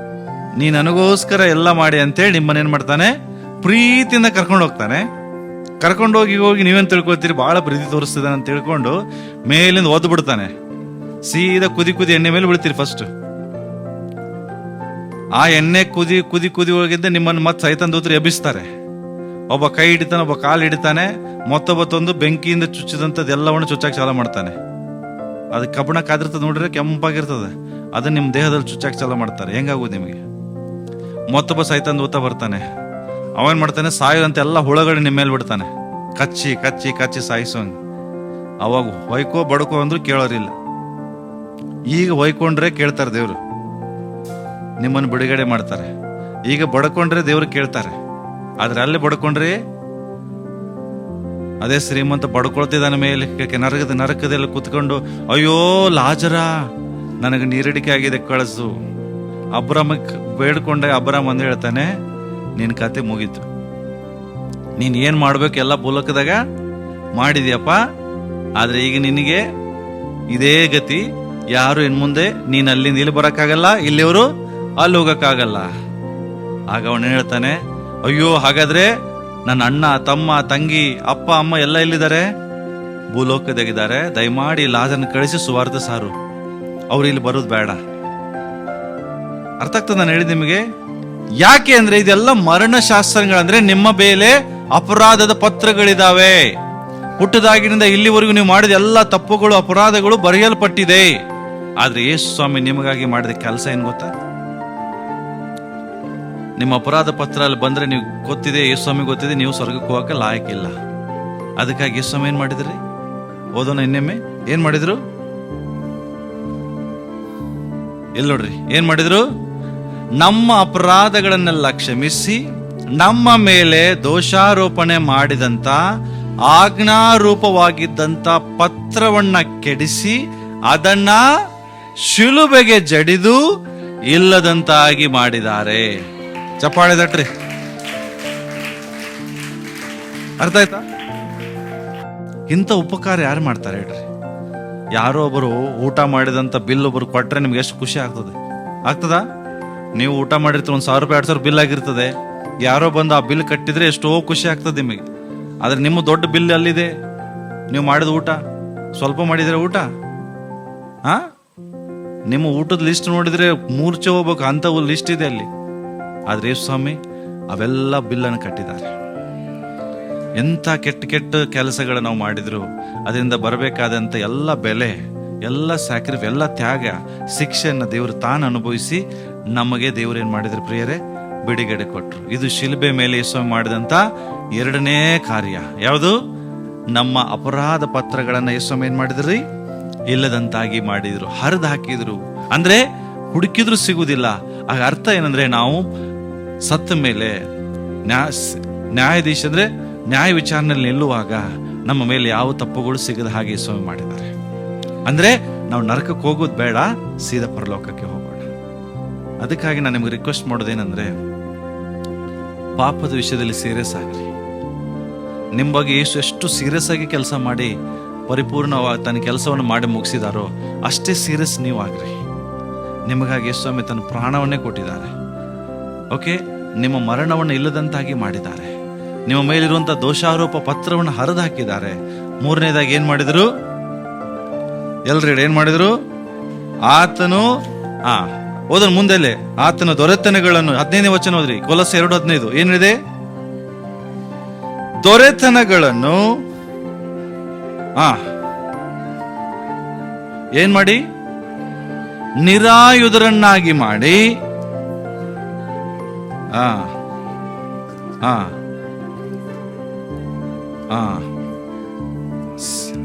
[SPEAKER 1] ನೀ ನನಗೋಸ್ಕರ ಎಲ್ಲ ಮಾಡಿ ಅಂತೇಳಿ ನಿಮ್ಮನ್ನೇನ್ ಮಾಡ್ತಾನೆ? ಪ್ರೀತಿಯಿಂದ ಕರ್ಕೊಂಡು ಹೋಗ್ತಾನೆ. ಕರ್ಕೊಂಡು ಹೋಗಿ ನೀವೇನ್ ತಿಳ್ಕೊತೀರಿ? ಬಹಳ ಪ್ರೀತಿ ತೋರಿಸ್ತಿದ್ದಾನೆ ಅಂತ ತಿಳ್ಕೊಂಡು ಮೇಲಿಂದ ಒದ್ದು ಬಿಡ್ತಾನೆ. ಸೀದಾ ಕುದಿ ಎಣ್ಣೆ ಮೇಲೆ ಬೀಳ್ತೀರಿ. ಫಸ್ಟ್ ಆ ಎಣ್ಣೆ ಕುದಿ ಹೋಗಿದ್ದೆ ನಿಮ್ಮನ್ನು ಮತ್ತೆ ಸೈತಾನ್ ದೂತರು ಎಬ್ಬಿಸ್ತಾರೆ. ಒಬ್ಬ ಕೈ ಹಿಡಿತಾನೆ, ಒಬ್ಬ ಕಾಲು ಹಿಡಿತಾನೆ, ಮತ್ತೊಬ್ಬ ತಂದು ಬೆಂಕಿಯಿಂದ ಚುಚ್ಚಿದಂಥದ್ದು ಎಲ್ಲವನ್ನು ಚುಚ್ಚಾಕ್ ಚಾಲ ಮಾಡ್ತಾನೆ. ಅದು ಕಬ್ಬಣ ಕಾದಿರ್ತದೆ ನೋಡ್ರಿ, ಕೆಂಪಾಗಿರ್ತದೆ. ಅದನ್ನ ನಿಮ್ಮ ದೇಹದಲ್ಲಿ ಚುಚ್ಚಾಕ್ ಚಾಲ ಮಾಡ್ತಾರೆ. ಹೆಂಗಾಗೋದು ನಿಮಗೆ? ಮತ್ತೊಬ್ಬ ಸೈತಾನ್ ದೂತ ಬರ್ತಾನೆ, ಅವನ್ ಮಾಡ್ತಾನೆ, ಸಾಯುವಂತ ಎಲ್ಲ ಹುಳಗಳು ನಿಮ್ಮ ಮೇಲೆ ಬಿಡ್ತಾನೆ, ಕಚ್ಚಿ ಸಾಯಿಸೋಂಗ್. ಅವಾಗ ಹೊಯ್ಕೋ ಬಡ್ಕೋ ಅಂದ್ರು ಕೇಳೋರಿಲ್ಲ. ಈಗ ಹೊಯ್ಕೊಂಡ್ರೆ ಕೇಳ್ತಾರೆ ದೇವ್ರು, ನಿಮ್ಮನ್ನು ಬಿಡುಗಡೆ ಮಾಡ್ತಾರೆ. ಈಗ ಬಡ್ಕೊಂಡ್ರೆ ದೇವ್ರು ಕೇಳ್ತಾರೆ. ಆದ್ರೆ ಅಲ್ಲಿ ಬಡ್ಕೊಂಡ್ರಿ, ಅದೇ ಶ್ರೀಮಂತ ಬಡ್ಕೊಳ್ತಿದ್ದಾನ ಮೇಲೆ ನರಕದಲ್ಲಿ ಕುತ್ಕೊಂಡು, ಅಯ್ಯೋ ಲಾಜರ, ನನಗೆ ನೀರಡಿಕೆ ಆಗಿದೆ, ಕಳಿಸು. ಅಬ್ರಾಮಕ್ಕೆ ಬೇಡ್ಕೊಂಡೆ. ಅಬ್ರಾಮ್ ಅಂತ ಹೇಳ್ತಾನೆ, ನಿನ್ ಕತೆ ಮುಗೀತು. ನೀನ್ ಏನ್ ಮಾಡ್ಬೇಕು ಎಲ್ಲ ಭೂಲೋಕದಾಗ ಮಾಡಿದ್ಯಪ್ಪ. ಆದ್ರೆ ಈಗ ನಿನಗೆ ಇದೇ ಗತಿ. ಯಾರು ಇನ್ ಮುಂದೆ ನೀನ್ ಅಲ್ಲಿಂದ ಇಲ್ಲಿ ಬರಕ್ಕಾಗಲ್ಲ, ಇಲ್ಲಿಯವರು ಅಲ್ಲಿ ಹೋಗಕ್ಕಾಗಲ್ಲ. ಆಗ ಅವನು ಹೇಳ್ತಾನೆ, ಅಯ್ಯೋ ಹಾಗಾದ್ರೆ ನನ್ನ ಅಣ್ಣ, ತಮ್ಮ, ತಂಗಿ, ಅಪ್ಪ, ಅಮ್ಮ ಎಲ್ಲ ಎಲ್ಲಿದ್ದಾರೆ? ಭೂಲೋಕದಾಗಿದ್ದಾರೆ. ದಯಮಾಡಿ ಲಾಜರನ್ನ ಕಳಿಸಿ ಸುವಾರ್ತೆ ಸಾರು, ಅವ್ರು ಇಲ್ಲಿ ಬರೋದು ಬೇಡ. ಅರ್ಥ ಆಗ್ತದೆ ನಾನು ಹೇಳಿದ್ ನಿಮಗೆ? ಯಾಕೆ ಅಂದ್ರೆ ಇದೆಲ್ಲ ಮರಣ ಶಾಸ್ತ್ರಗಳಂದ್ರೆ ನಿಮ್ಮ ಮೇಲೆ ಅಪರಾಧದ ಪತ್ರಗಳಿದಾವೆ. ಹುಟ್ಟದಾಗಿನಿಂದ ಇಲ್ಲಿವರೆಗೂ ನೀವು ಮಾಡಿದ ಎಲ್ಲ ತಪ್ಪುಗಳು, ಅಪರಾಧಗಳು ಬರೆಯಲ್ಪಟ್ಟಿದೆ. ಆದ್ರೆ ಯೇಸು ಸ್ವಾಮಿ ನಿಮಗಾಗಿ ಮಾಡಿದ ಕೆಲಸ ಏನ್ ಗೊತ್ತಾ? ನಿಮ್ಮ ಅಪರಾಧ ಪತ್ರ ಅಲ್ಲಿ ಬಂದ್ರೆ ನೀವು ಗೊತ್ತಿದೆ, ಯೇಸು ಸ್ವಾಮಿ ಗೊತ್ತಿದೆ, ನೀವು ಸ್ವರ್ಗಕ್ಕೆ ಹೋಗಕ್ಕೆ ಲಾಯಕ್ಕಿಲ್ಲ. ಅದಕ್ಕಾಗಿ ಯೇಸು ಸ್ವಾಮಿ ಏನ್ ಮಾಡಿದ್ರಿ? ಓದೋಣ ಇನ್ನೊಮ್ಮೆ. ಏನ್ ಮಾಡಿದ್ರು? ಎಲ್ಲಿ ನೋಡ್ರಿ, ಏನ್ ಮಾಡಿದ್ರು? ನಮ್ಮ ಅಪರಾಧಗಳನ್ನೆಲ್ಲ ಕ್ಷಮಿಸಿ, ನಮ್ಮ ಮೇಲೆ ದೋಷಾರೋಪಣೆ ಮಾಡಿದಂತ ಆಜ್ಞಾರೂಪವಾಗಿದ್ದಂತ ಪತ್ರವನ್ನ ಕೆಡಿಸಿ ಅದನ್ನ ಶಿಲುಬೆಗೆ ಜಡಿದು ಇಲ್ಲದಂತಾಗಿ ಮಾಡಿದ್ದಾರೆ. ಚಪ್ಪಾಳೆ ತಟ್ರಿ. ಅರ್ಥ ಆಯ್ತಾ? ಇಂಥ ಉಪಕಾರ ಯಾರು ಮಾಡ್ತಾರೆ ಹೇಳ್ರಿ? ಯಾರೋ ಒಬ್ಬರು ಊಟ ಮಾಡಿದಂತ ಬಿಲ್ ಒಬ್ರು ಕೊಟ್ರೆ ನಿಮ್ಗೆ ಎಷ್ಟು ಖುಷಿ ಆಗ್ತದ? ನೀವು ಊಟ ಮಾಡಿರ್ತೀರ, 1,000 ರೂಪಾಯಿ 2,000 ಬಿಲ್ ಆಗಿರ್ತದೆ. ಯಾರೋ ಬಂದು ಆ ಬಿಲ್ ಕಟ್ಟಿದ್ರೆ ಎಷ್ಟೋ ಖುಷಿ ಆಗ್ತದೆ ನಿಮಗೆ. ಆದ್ರೆ ನಿಮ್ಮ ದೊಡ್ಡ ಬಿಲ್ ಅಲ್ಲಿದೆ. ನೀವು ಮಾಡಿದ ಊಟ ಸ್ವಲ್ಪ ಮಾಡಿದ್ರೆ ಊಟ, ನಿಮ್ಮ ಊಟದ ಲಿಸ್ಟ್ ನೋಡಿದ್ರೆ ಮೂರ್ಛೆ ಹೋಗ್ಬೇಕು ಅಂತ ಲಿಸ್ಟ್ ಇದೆ ಅಲ್ಲಿ. ಆದ್ರೆ ಯೇಸು ಸ್ವಾಮಿ ಅವೆಲ್ಲ ಬಿಲ್ಲನ್ನು ಕಟ್ಟಿದ್ದಾರೆ. ಎಂಥ ಕೆಟ್ಟ ಕೆಲಸಗಳು ನಾವು ಮಾಡಿದ್ರು ಅದರಿಂದ ಬರಬೇಕಾದಂಥ ಎಲ್ಲ ಬೆಲೆ, ಎಲ್ಲ ಸ್ಯಾಕ್ರಿಫೈಸ್, ಎಲ್ಲ ತ್ಯಾಗ, ಶಿಕ್ಷೆಯನ್ನು ದೇವರು ತಾನು ಅನುಭವಿಸಿ ನಮಗೆ ದೇವರು ಏನ್ ಮಾಡಿದ್ರು ಪ್ರಿಯರೇ? ಬಿಡುಗಡೆ ಕೊಟ್ರು. ಇದು ಶಿಲುಬೆ ಮೇಲೆ ಯೇಸು ಮಾಡಿದಂತ ಎರಡನೇ ಕಾರ್ಯ. ಯಾವುದು? ನಮ್ಮ ಅಪರಾಧ ಪತ್ರಗಳನ್ನ ಯೇಸು ಏನ್ ಮಾಡಿದ್ರಿ? ಇಲ್ಲದಂತಾಗಿ ಮಾಡಿದ್ರು, ಹರಿದು ಹಾಕಿದ್ರು. ಅಂದ್ರೆ ಹುಡುಕಿದ್ರು ಸಿಗುವುದಿಲ್ಲ. ಆಗ ಅರ್ಥ ಏನಂದ್ರೆ, ನಾವು ಸತ್ತ ಮೇಲೆ ನ್ಯಾಯಾಧೀಶ ಅಂದ್ರೆ ನ್ಯಾಯ ವಿಚಾರಣೆಯಲ್ಲಿ ನಿಲ್ಲುವಾಗ ನಮ್ಮ ಮೇಲೆ ಯಾವ ತಪ್ಪುಗಳು ಸಿಗದ ಹಾಗೆ ಯೇಸು ಮಾಡಿದ್ದಾರೆ. ಅಂದ್ರೆ ನಾವು ನರಕಕ್ಕೆ ಹೋಗೋದು ಬೇಡ, ಸೀದಾ ಪರಲೋಕಕ್ಕೆ ಹೋಗೋಣ. ಅದಕ್ಕಾಗಿ ನಾನು ನಿಮ್ಗೆ ರಿಕ್ವೆಸ್ಟ್ ಮಾಡೋದೇನಂದ್ರೆ, ಪಾಪದ ವಿಷಯದಲ್ಲಿ ಸೀರಿಯಸ್ ಆಗ್ರಿ. ನಿಮ್ಮ ಬಗ್ಗೆ ಎಷ್ಟು ಸೀರಿಯಸ್ ಆಗಿ ಕೆಲಸ ಮಾಡಿ ಪರಿಪೂರ್ಣವಾಗಿ ತನ್ನ ಕೆಲಸವನ್ನು ಮಾಡಿ ಮುಗಿಸಿದಾರೋ ಅಷ್ಟೇ ಸೀರಿಯಸ್ ನೀವು ಆಗ್ರಿ. ನಿಮಗಾಗಿ ಯೇಸು ತನ್ನ ಪ್ರಾಣವನ್ನೇ ಕೊಟ್ಟಿದ್ದಾರೆ. ಓಕೆ, ನಿಮ್ಮ ಮರಣವನ್ನು ಇಲ್ಲದಂತಾಗಿ ಮಾಡಿದ್ದಾರೆ. ನಿಮ್ಮ ಮೇಲಿರುವಂತಹ ದೋಷಾರೋಪ ಪತ್ರವನ್ನು ಹರಿದು ಹಾಕಿದ್ದಾರೆ. ಮೂರನೇದಾಗಿ ಏನ್ ಮಾಡಿದ್ರು? ಎಲ್ರೆಡಿ ಏನ್ ಮಾಡಿದ್ರು? ಆತನು ಓದ್ರ ಮುಂದೆಲೆ ಆತನ ದೊರೆತನಗಳನ್ನು 15ನೇ ವಚನ ಓದ್ರಿ. ಕೊಲೊಸ್ಸೆ 2:15 ಏನಿದೆ? ದೊರೆತನಗಳನ್ನು ಏನ್ ಮಾಡಿ? ನಿರಾಯುಧರನ್ನಾಗಿ ಮಾಡಿ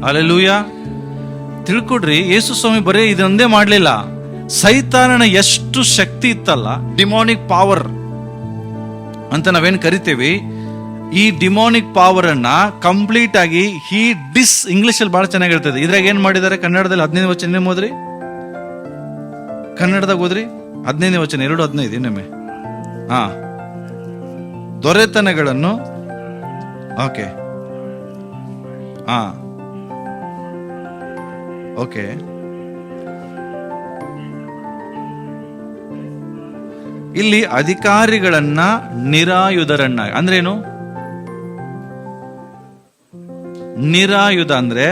[SPEAKER 1] ಹಲ್ಲೆಲೂಯಾ. ತಿಳ್ಕೊಡ್ರಿ, ಯೇಸು ಸ್ವಾಮಿ ಬರೀ ಇದೊಂದೇ ಮಾಡ್ಲಿಲ್ಲ. ಸೈತಾನನ ಎಷ್ಟು ಶಕ್ತಿ ಇತ್ತಲ್ಲ, ಡಿಮಾನಿಕ್ ಪವರ್ ಅಂತ ನಾವೇನ್ ಕರಿತೇವಿ, ಈ ಡಿಮಾನಿಕ್ ಪವರ್ ಅನ್ನ ಕಂಪ್ಲೀಟ್ ಆಗಿ ಇಂಗ್ಲಿಷ್ ಅಲ್ಲಿ ಬಹಳ ಚೆನ್ನಾಗಿ ಹೇಳ್ತದೆ. ಇದ್ರಾಗ ಏನ್ ಮಾಡಿದ್ದಾರೆ? ಕನ್ನಡದಲ್ಲಿ 15ನೇ ವಚನ ಓದ್ರಿ, ಕನ್ನಡದಾಗ ಓದ್ರಿ. 15ನೇ ವಚನ 2:15 ಇನ್ನೊಮ್ಮೆ. ದೊರೆತನಗಳನ್ನು ಓಕೆ ಓಕೆ ಇಲ್ಲಿ ಅಧಿಕಾರಿಗಳನ್ನ ನಿರಾಯುಧರನ್ನ ಅಂದ್ರೇನು? ನಿರಾಯುಧ ಅಂದ್ರೆ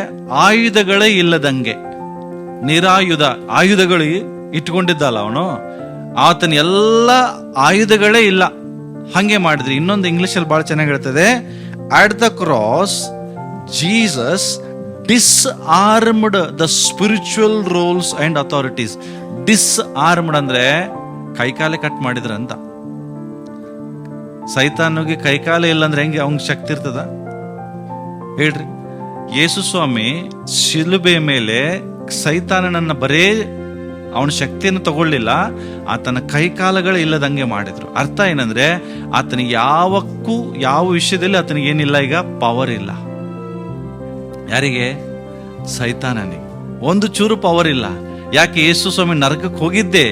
[SPEAKER 1] ಆಯುಧಗಳೇ ಇಲ್ಲದಂಗೆ. ಆಯುಧಗಳು ಇಟ್ಕೊಂಡಿದ್ದಲ್ಲ ಅವನು, ಆತನ ಎಲ್ಲ ಆಯುಧಗಳೇ ಇಲ್ಲ, ಹಂಗೆ ಮಾಡಿದ್ರಿ. ಇನ್ನೊಂದು ಇಂಗ್ಲಿಷ್ ಅಲ್ಲಿ ಬಹಳ ಚೆನ್ನಾಗಿ ಹೇಳ್ತದೆ, at the cross Jesus disarmed the spiritual rulers and authorities. Disarmed ಅಂದ್ರೆ ಕೈಕಾಲೆ ಕಟ್ ಮಾಡಿದ್ರ ಅಂತ. ಸೈತಾನಿಗೆ ಕೈಕಾಲೆ ಇಲ್ಲ ಅಂದ್ರೆ ಹೆಂಗೆ ಅವನ್ ಶಕ್ತಿ ಇರ್ತದ ಹೇಳ್ರಿ? ಯೇಸು ಸ್ವಾಮಿ ಶಿಲುಬೆ ಮೇಲೆ ಸೈತಾನನನ್ನ ಬರೇ ಅವನ ಶಕ್ತಿಯನ್ನು ತಗೊಳ್ಳಿಲ್ಲ, ಆತನ ಕೈಕಾಲಗಳೇ ಇಲ್ಲದಂಗೆ ಮಾಡಿದ್ರು. ಅರ್ಥ ಏನಂದ್ರೆ, ಆತನಿಗೆ ಯಾವ ವಿಷಯದಲ್ಲಿ ಆತನಿಗೆ ಏನಿಲ್ಲ, ಈಗ ಪವರ್ ಇಲ್ಲ. ಯಾರಿಗೆ? ಸೈತಾನನಿಗೆ ಒಂದು ಚೂರು ಪವರ್ ಇಲ್ಲ. ಯಾಕೆ? ಯೇಸು ಸ್ವಾಮಿ ನರಕಕ್ಕೆ ಹೋಗಿದ್ದೇ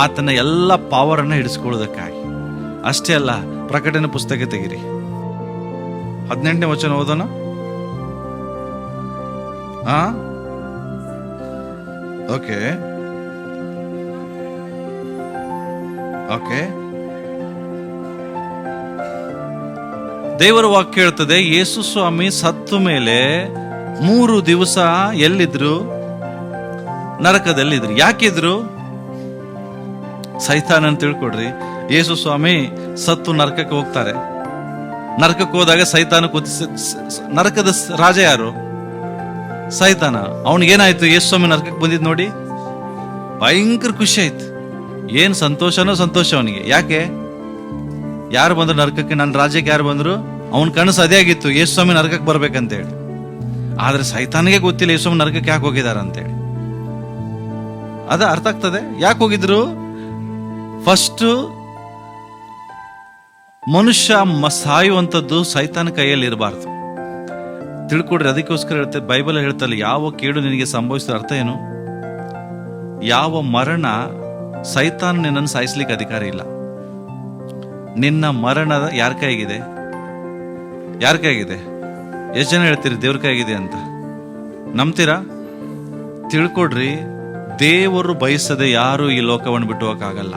[SPEAKER 1] ಆತನ ಎಲ್ಲ ಪವರ್ ಅನ್ನ ಹಿಡಿಸ್ಕೊಳ್ಳೋದಕ್ಕಾಗಿ. ಅಷ್ಟೇ ಅಲ್ಲ, ಪ್ರಕಟಣೆ ಪುಸ್ತಕ ತೆಗಿರಿ, 18ನೇ ವಚನ ಓದೋಣ. ಓಕೆ ಓಕೆ ದೇವರ ವಾಕ್ಯ ಹೇಳ್ತದೆ, ಯೇಸು ಸ್ವಾಮಿ ಸತ್ತು ಮೇಲೆ 3 ದಿವಸ ಎಲ್ಲಿದ್ರು? ನರಕದಲ್ಲಿದ್ರು. ಯಾಕಿದ್ರು? ಸೈತಾನ ಅಂತ ತಿಳ್ಕೊಡ್ರಿ. ಯೇಸು ಸ್ವಾಮಿ ಸತ್ತು ನರಕಕ್ಕೆ ಹೋಗ್ತಾರೆ. ನರಕಕ್ಕೆ ಹೋದಾಗ ಸೈತಾನ ನರಕದ ರಾಜ ಯಾರು? ಸೈತಾನ. ಅವನಿಗೇನಾಯ್ತು? ಯೇಸು ಸ್ವಾಮಿ ನರಕಕ್ಕೆ ಬಂದಿದ್ ನೋಡಿ ಭಯಂಕರ ಖುಷಿ ಆಯ್ತು. ಏನ್ ಸಂತೋಷನೋ ಸಂತೋಷ ಅವನಿಗೆ. ಯಾಕೆ? ಯಾರು ಬಂದ್ರು ನರಕಕ್ಕೆ? ನನ್ನ ರಾಜ್ಯಕ್ಕೆ ಯಾರು ಬಂದ್ರು? ಅವನ ಕನಸು ಅದೇ ಆಗಿತ್ತು, ಯೇಸು ಸ್ವಾಮಿ ನರಕಕ್ಕೆ ಬರ್ಬೇಕಂತೇಳಿ. ಆದ್ರೆ ಸೈತಾನಿಗೆ ಗೊತ್ತಿಲ್ಲ ಯೇಸು ಸ್ವಾಮಿ ನರಕಕ್ಕೆ ಯಾಕೆ ಹೋಗಿದಾರ ಅಂತೇಳಿ. ಅದ ಅರ್ಥ ಆಗ್ತದೆ ಯಾಕೆ ಹೋಗಿದ್ರು. ಫಸ್ಟ್ ಮನುಷ್ಯ ಸಾಯುವಂಥದ್ದು ಸೈತಾನ ಕೈಯಲ್ಲಿ ಇರಬಾರ್ದು. ತಿಳ್ಕೊಡ್ರಿ. ಅದಕ್ಕೋಸ್ಕರ ಹೇಳ್ತೇವೆ, ಬೈಬಲ್ ಹೇಳ್ತಲ್ಲ, ಯಾವ ಕೇಡು ನಿನಗೆ ಸಂಭವಿಸಿದ ಅರ್ಥ ಏನು? ಯಾವ ಮರಣ ಸೈತಾನ ನಿನ್ನನ್ನು ಸಾಯಿಸ್ಲಿಕ್ಕೆ ಅಧಿಕಾರ ಇಲ್ಲ. ನಿನ್ನ ಮರಣದ ಯಾರ ಕೈಗಿದೆ? ಯಾರ ಕೈಗಿದೆ? ಎಷ್ಟು ಜನ ಹೇಳ್ತೀರಿ ದೇವ್ರ ಕೈಗಿದೆ ಅಂತ? ನಂಬ್ತೀರಾ? ತಿಳ್ಕೊಡ್ರಿ, ದೇವರು ಬಯಸದೆ ಯಾರು ಈ ಲೋಕವನ್ನು ಬಿಟ್ಟು ಹೋಗಕ್ಕಾಗಲ್ಲ.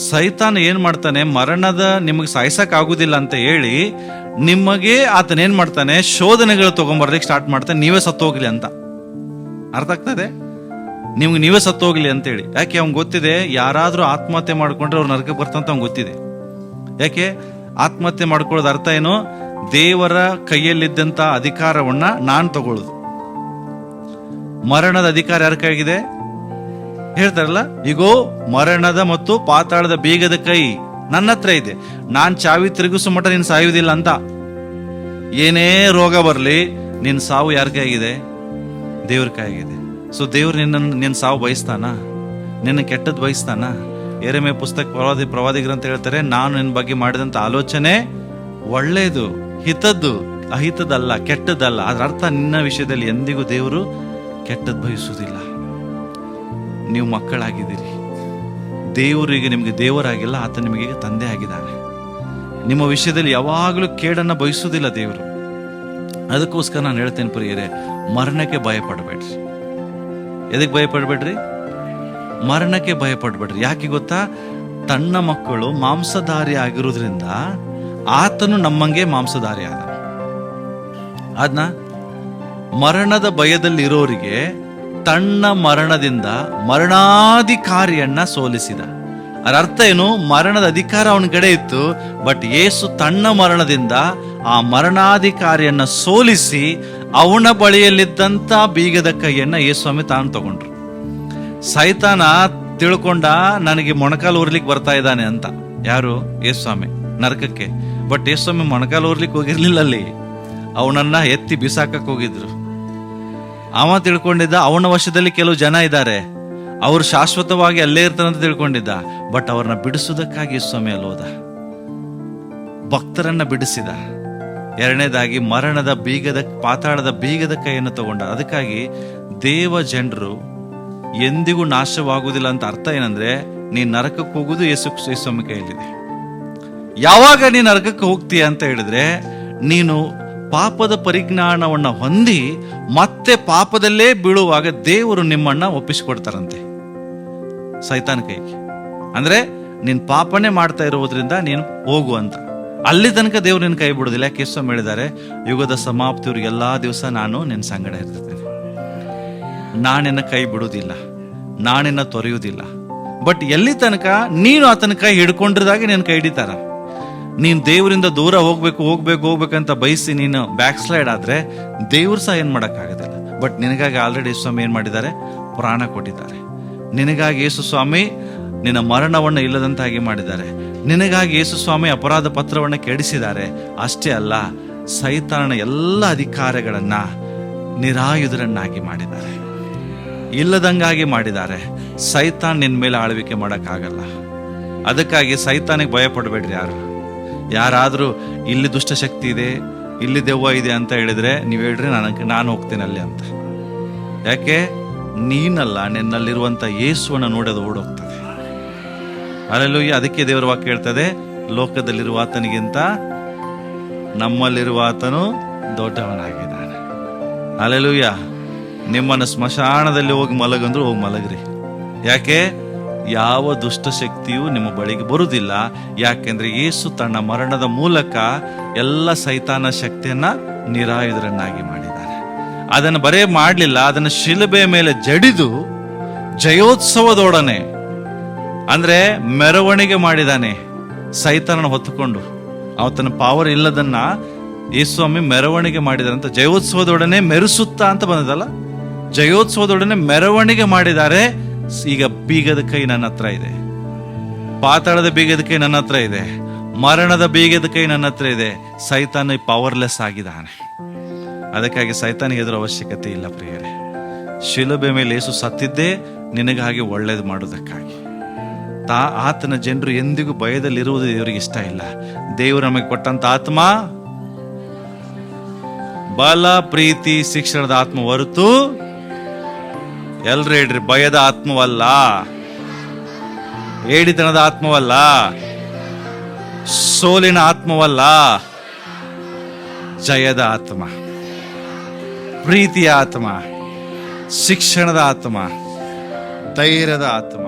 [SPEAKER 1] ಸೈತಾನ ಏನ್ ಮಾಡ್ತಾನೆ? ಮರಣದ ನಿಮಗೆ ಸಾಯಿಸಕ್ ಆಗುದಿಲ್ಲ ಅಂತ ಹೇಳಿ ನಿಮಗೆ ಆತನ ಏನ್ ಮಾಡ್ತಾನೆ? ಶೋಧನೆಗಳು ತಗೊಂಡ್ಬರ್ಲಿಕ್ಕೆ ಸ್ಟಾರ್ಟ್ ಮಾಡ್ತಾನೆ, ನೀವೇ ಸತ್ತು ಹೋಗ್ಲಿ ಅಂತ. ಅರ್ಥ ಆಗ್ತದೆ? ನಿಮ್ಗೆ ನೀವೇ ಸತ್ತು ಹೋಗ್ಲಿ ಅಂತೇಳಿ. ಯಾಕೆ? ಅವ್ನ್ ಗೊತ್ತಿದೆ, ಯಾರಾದ್ರೂ ಆತ್ಮಹತ್ಯೆ ಮಾಡ್ಕೊಂಡ್ರೆ ಅವ್ರು ನರಕಕ್ಕೆ ಬರ್ತಂತ ಅವ್ನ್ ಗೊತ್ತಿದೆ. ಯಾಕೆ? ಆತ್ಮಹತ್ಯೆ ಮಾಡ್ಕೊಳ್ಳೋದು ಅರ್ಥ ಏನು? ದೇವರ ಕೈಯಲ್ಲಿದ್ದಂತ ಅಧಿಕಾರವನ್ನ ನಾನ್ ತಗೊಳ್ಳೋದು. ಮರಣದ ಅಧಿಕಾರ ಯಾರ ಕೈಗಿದೆ? ಹೇಳ್ತಾರಲ್ಲ, ಈಗೋ ಮರಣದ ಮತ್ತು ಪಾತಾಳದ ಬೀಗದ ಕೈ ನನ್ನ ಹತ್ರ ಇದೆ, ನಾನ್ ಚಾವಿ ತಿರುಗಿಸೋ ಮಟ್ಟ ನೀನ್ ಸಾಯುವುದಿಲ್ಲ ಅಂತ. ಏನೇ ರೋಗ ಬರಲಿ, ನಿನ್ನ ಸಾವು ಯಾರ ಕೈಯಾಗಿದೆ? ದೇವ್ರ ಕೈಯಾಗಿದೆ. ಸೊ ದೇವ್ರು ನಿನ್ನ ಸಾವು ಬಯಸ್ತಾನ? ನಿನ್ನ ಕೆಟ್ಟದ್ದು ಬಯಸ್ತಾನ? ಯೆರೆಮೀಯ ಪುಸ್ತಕ ಪ್ರವಾದಿಗರು ಅಂತ ಹೇಳ್ತಾರೆ, ನಾನು ನಿನ್ನ ಬಗ್ಗೆ ಮಾಡಿದಂಥ ಆಲೋಚನೆ ಒಳ್ಳೆಯದು, ಹಿತದ್ದು, ಅಹಿತದಲ್ಲ, ಕೆಟ್ಟದ್ದಲ್ಲ. ಅದರ ಅರ್ಥ ನಿನ್ನ ವಿಷಯದಲ್ಲಿ ಎಂದಿಗೂ ದೇವರು ಕೆಟ್ಟದ್ದು ಬಯಸುವುದಿಲ್ಲ. ನೀವು ಮಕ್ಕಳಾಗಿದ್ದೀರಿ. ದೇವರು ಈಗ ನಿಮಗೆ ದೇವರಾಗಿಲ್ಲ, ಆತ ನಿಮಗೆ ತಂದೆ ಆಗಿದ್ದಾನೆ. ನಿಮ್ಮ ವಿಷಯದಲ್ಲಿ ಯಾವಾಗಲೂ ಕೇಡನ್ನು ಬಯಸುವುದಿಲ್ಲ ದೇವರು. ಅದಕ್ಕೋಸ್ಕರ ನಾನು ಹೇಳ್ತೇನೆ ಪ್ರಿಯರೇ, ಮರಣಕ್ಕೆ ಭಯಪಡಬೇಡ್ರಿ. ಎದಕ್ಕೆ ಭಯಪಡಬೇಡ್ರಿ? ಮರಣಕ್ಕೆ ಭಯಪಡಬೇಡ್ರಿ. ಯಾಕೆ ಗೊತ್ತಾ? ತನ್ನ ಮಕ್ಕಳು ಮಾಂಸಧಾರಿ ಆಗಿರೋದ್ರಿಂದ ಆತನು ನಮ್ಮಂಗೆ ಮಾಂಸಧಾರಿ ಆದ. ಅದನ್ನ ಮರಣದ ಭಯದಲ್ಲಿರೋರಿಗೆ ತನ್ನ ಮರಣದಿಂದ ಮರಣಾಧಿಕಾರಿಯನ್ನ ಸೋಲಿಸಿದ. ಅದರ ಅರ್ಥ ಏನು? ಮರಣದ ಅಧಿಕಾರ ಅವನ ಕಡೆ ಇತ್ತು, ಬಟ್ ಯೇಸು ತನ್ನ ಮರಣದಿಂದ ಆ ಮರಣಾಧಿಕಾರಿಯನ್ನ ಸೋಲಿಸಿ ಅವನ ಬಳಿಯಲ್ಲಿದ್ದಂಥ ಬೀಗದ ಕೈಯನ್ನ ಯೇಸ್ವಾಮಿ ತಾನು ತಗೊಂಡ್ರು. ಸೈತಾನ ತಿಳ್ಕೊಂಡ ನನಗೆ ಮೊಣಕಾಲು ಊರ್ಲಿಕ್ಕೆ ಬರ್ತಾ ಇದ್ದಾನೆ ಅಂತ. ಯಾರು? ಯೇಸ್ವಾಮಿ ನರಕಕ್ಕೆ. ಬಟ್ ಯೇಸ್ವಾಮಿ ಮೊಣಕಾಲು ಊರ್ಲಿಕ್ಕೆ ಹೋಗಿರ್ಲಿಲ್ಲ, ಅಲ್ಲಿ ಅವನನ್ನ ಎತ್ತಿ ಬಿಸಾಕಕ್ಕೆ ಹೋಗಿದ್ರು. ಅವ ತಿಳ್ಕೊಂಡಿದ್ದ ಅವನ ವಶದಲ್ಲಿ ಕೆಲವು ಜನ ಇದ್ದಾರೆ, ಅವರು ಶಾಶ್ವತವಾಗಿ ಅಲ್ಲೇ ಇರ್ತಾರಂತ ತಿಳ್ಕೊಂಡಿದ್ದ. ಬಟ್ ಅವ್ರನ್ನ ಬಿಡಿಸೋದಕ್ಕಾಗಿ ಯೇಸ್ವಾಮಿ ಅಲ್ಲೋದ, ಭಕ್ತರನ್ನ ಬಿಡಿಸಿದ. ಎರಡನೇದಾಗಿ ಮರಣದ ಬೀಗದ, ಪಾತಾಳದ ಬೀಗದ ಕೈಯನ್ನು ತಗೊಂಡ. ಅದಕ್ಕಾಗಿ ದೇವ ಜನರು ಎಂದಿಗೂ ನಾಶವಾಗುವುದಿಲ್ಲ ಅಂತ ಅರ್ಥ ಏನಂದ್ರೆ, ನೀನ್ ನರಕಕ್ಕೆ ಹೋಗುದು ಯೇಸುಸ್ವಾಮಿ ಕೈಯಲ್ಲಿದೆ. ಯಾವಾಗ ನೀನ್ ನರಕಕ್ಕೆ ಹೋಗ್ತೀಯ ಅಂತ ಹೇಳಿದ್ರೆ, ನೀನು ಪಾಪದ ಪರಿಜ್ಞಾನವನ್ನ ಹೊಂದಿ ಮತ್ತೆ ಪಾಪದಲ್ಲೇ ಬೀಳುವಾಗ ದೇವರು ನಿಮ್ಮನ್ನ ಒಪ್ಪಿಸಿಕೊಡ್ತಾರಂತೆ ಸೈತಾನ ಕೈಗೆ. ಅಂದ್ರೆ ನೀನ್ ಪಾಪನೇ ಮಾಡ್ತಾ ಇರೋದ್ರಿಂದ ನೀನು ಹೋಗು ಅಂತ. ಅಲ್ಲಿ ತನಕ ದೇವ್ರು ನಿನ್ನ ಕೈ ಬಿಡುದಿಲ್ಲ. ಯಾಕೆ ಯೇಸು ಹೇಳಿದ್ದಾರೆ, ಯುಗದ ಸಮಾಪ್ತಿಯವ್ರಿಗೆ ಎಲ್ಲಾ ದಿವಸ ನಾನು ನಿನ್ನ ಸಂಗಡ ಇರ್ತೇನೆ, ನಾನಿನ್ನ ಕೈ ಬಿಡುವುದಿಲ್ಲ, ನಾನಿನ್ನ ತೊರೆಯುವುದಿಲ್ಲ. ಬಟ್ ಎಲ್ಲಿ ತನಕ ನೀನು ಆತನ ಕೈ ಹಿಡ್ಕೊಂಡಿರೋದಾಗಿ ನಿನ್ನ ಕೈ ಹಿಡಿತಾರ. ನೀನ್ ದೇವರಿಂದ ದೂರ ಹೋಗ್ಬೇಕಂತ ಬಯಸಿ ನೀನು ಬ್ಯಾಕ್ ಸ್ಲೈಡ್ ಆದ್ರೆ ದೇವ್ರು ಸಹ ಏನ್ ಮಾಡಕ್ಕಾಗೋದಿಲ್ಲ. ಬಟ್ ನಿನಗಾಗಿ ಆಲ್ರೆಡಿ ಸ್ವಾಮಿ ಏನ್ ಮಾಡಿದ್ದಾರೆ? ಪ್ರಾಣ ಕೊಟ್ಟಿದ್ದಾರೆ. ನಿನಗಾಗಿ ಯೇಸು ಸ್ವಾಮಿ ನಿನ್ನ ಮರಣವನ್ನು ಇಲ್ಲದಂತಾಗಿ ಮಾಡಿದ್ದಾರೆ. ನಿನಗಾಗಿ ಯೇಸು ಸ್ವಾಮಿ ಅಪರಾಧ ಪತ್ರವನ್ನು ಕೆಡಿಸಿದ್ದಾರೆ. ಅಷ್ಟೇ ಅಲ್ಲ, ಸೈತಾನನ ಎಲ್ಲ ಅಧಿಕಾರಗಳನ್ನ ನಿರಾಯುಧರನ್ನಾಗಿ ಮಾಡಿದ್ದಾರೆ, ಇಲ್ಲದಂಗಾಗಿ ಮಾಡಿದ್ದಾರೆ. ಸೈತಾನ್ ನಿನ್ ಮೇಲೆ ಆಳ್ವಿಕೆ ಮಾಡಕ್ಕಾಗಲ್ಲ. ಅದಕ್ಕಾಗಿ ಸೈತಾನಿಗೆ ಭಯ ಪಡಬೇಡ್ರಿ. ಯಾರಾದ್ರೂ ಇಲ್ಲಿ ದುಷ್ಟಶಕ್ತಿ ಇದೆ, ಇಲ್ಲಿ ದೆವ್ವ ಇದೆ ಅಂತ ಹೇಳಿದ್ರೆ ನೀವು ಹೇಳ್ರಿ ನಾನು ಹೋಗ್ತೇನೆ ಅಲ್ಲಿ ಅಂತ. ಯಾಕೆ? ನೀನಲ್ಲ, ನಿನ್ನಲ್ಲಿರುವಂತ ಯೇಸುವನ್ನ ನೋಡೋದು ಓಡೋಗ್ತದೆ. ಹಲ್ಲೆಲೂಯಾ. ಅದಕ್ಕೆ ದೇವರ ವಾಕ್ಯ ಹೇಳ್ತದೆ, ಲೋಕದಲ್ಲಿರುವ ಆತನಿಗಿಂತ ನಮ್ಮಲ್ಲಿರುವ ಆತನು ದೊಡ್ಡವನಾಗಿದ್ದಾನೆ. ಹಲ್ಲೆಲೂಯಾ. ನಿಮ್ಮನ್ನು ಸ್ಮಶಾನದಲ್ಲಿ ಹೋಗಿ ಮಲಗಂದ್ರು ಹೋಗಿ ಮಲಗ್ರಿ. ಯಾಕೆ? ಯಾವ ದುಷ್ಟಶಕ್ತಿಯು ನಿಮ್ಮ ಬಳಿಗೆ ಬರುವುದಿಲ್ಲ. ಯಾಕೆಂದ್ರೆ ಯೇಸು ತನ್ನ ಮರಣದ ಮೂಲಕ ಎಲ್ಲ ಸೈತಾನ ಶಕ್ತಿಯನ್ನ ನಿರಾಯುಧರನ್ನಾಗಿ ಮಾಡಿದ್ದಾನೆ. ಅದನ್ನು ಬರೇ ಮಾಡಲಿಲ್ಲ, ಅದನ್ನು ಶಿಲುಬೆ ಮೇಲೆ ಜಡಿದು ಜಯೋತ್ಸವದೊಡನೆ, ಅಂದ್ರೆ ಮೆರವಣಿಗೆ ಮಾಡಿದಾನೆ ಸೈತಾನನ ಹೊತ್ತುಕೊಂಡು. ಅವತನ ಪಾವರ್ ಇಲ್ಲದನ್ನ ಯೇಸ್ವಾಮಿ ಮೆರವಣಿಗೆ ಮಾಡಿದಾರಂತ. ಜಯೋತ್ಸವದೊಡನೆ ಮೆರೆಸುತ್ತಾ ಅಂತ ಬಂದದಲ್ಲ, ಜಯೋತ್ಸವದೊಡನೆ ಮೆರವಣಿಗೆ ಮಾಡಿದ್ದಾರೆ. ಈಗ ಬೀಗದ ಕೈ ನನ್ನ ಹತ್ರ ಇದೆ, ಪಾತಾಳದ ಬೀಗದ ಕೈ ನನ್ನ ಹತ್ರ ಇದೆ, ಮರಣದ ಬೀಗದ ಕೈ ನನ್ನ ಹತ್ರ ಇದೆ. ಸೈತಾನ ಪವರ್ಲೆಸ್ ಆಗಿದ್ದಾನೆ. ಅದಕ್ಕಾಗಿ ಸೈತಾನಿಗೆ ಎದುರು ಅವಶ್ಯಕತೆ ಇಲ್ಲ ಪ್ರಿಯರೇ. ಶಿಲುಬೆ ಮೇಲೆ ಯೇಸು ಸತ್ತಿದ್ದೇ ನಿನಗಾಗಿ ಒಳ್ಳೇದು ಮಾಡೋದಕ್ಕಾಗಿ. ಆತನ ಜನರು ಎಂದಿಗೂ ಭಯದಲ್ಲಿರುವುದು ದೇವರಿಗೆ ಇಷ್ಟ ಇಲ್ಲ. ದೇವರು ನಮಗೆ ಕೊಟ್ಟಂತ ಆತ್ಮ ಬಲ, ಪ್ರೀತಿ, ಶಿಕ್ಷಣದ ಆತ್ಮ ಹೊರತು ಎಲ್ರು ಹೇಳ್ರಿ, ಭಯದ ಆತ್ಮವಲ್ಲ, ಏಡಿತನದ ಆತ್ಮವಲ್ಲ, ಸೋಲಿನ ಆತ್ಮವಲ್ಲ, ಜಯದ ಆತ್ಮ, ಪ್ರೀತಿಯ ಆತ್ಮ, ಶಿಕ್ಷಣದ ಆತ್ಮ, ಧೈರ್ಯದ ಆತ್ಮ.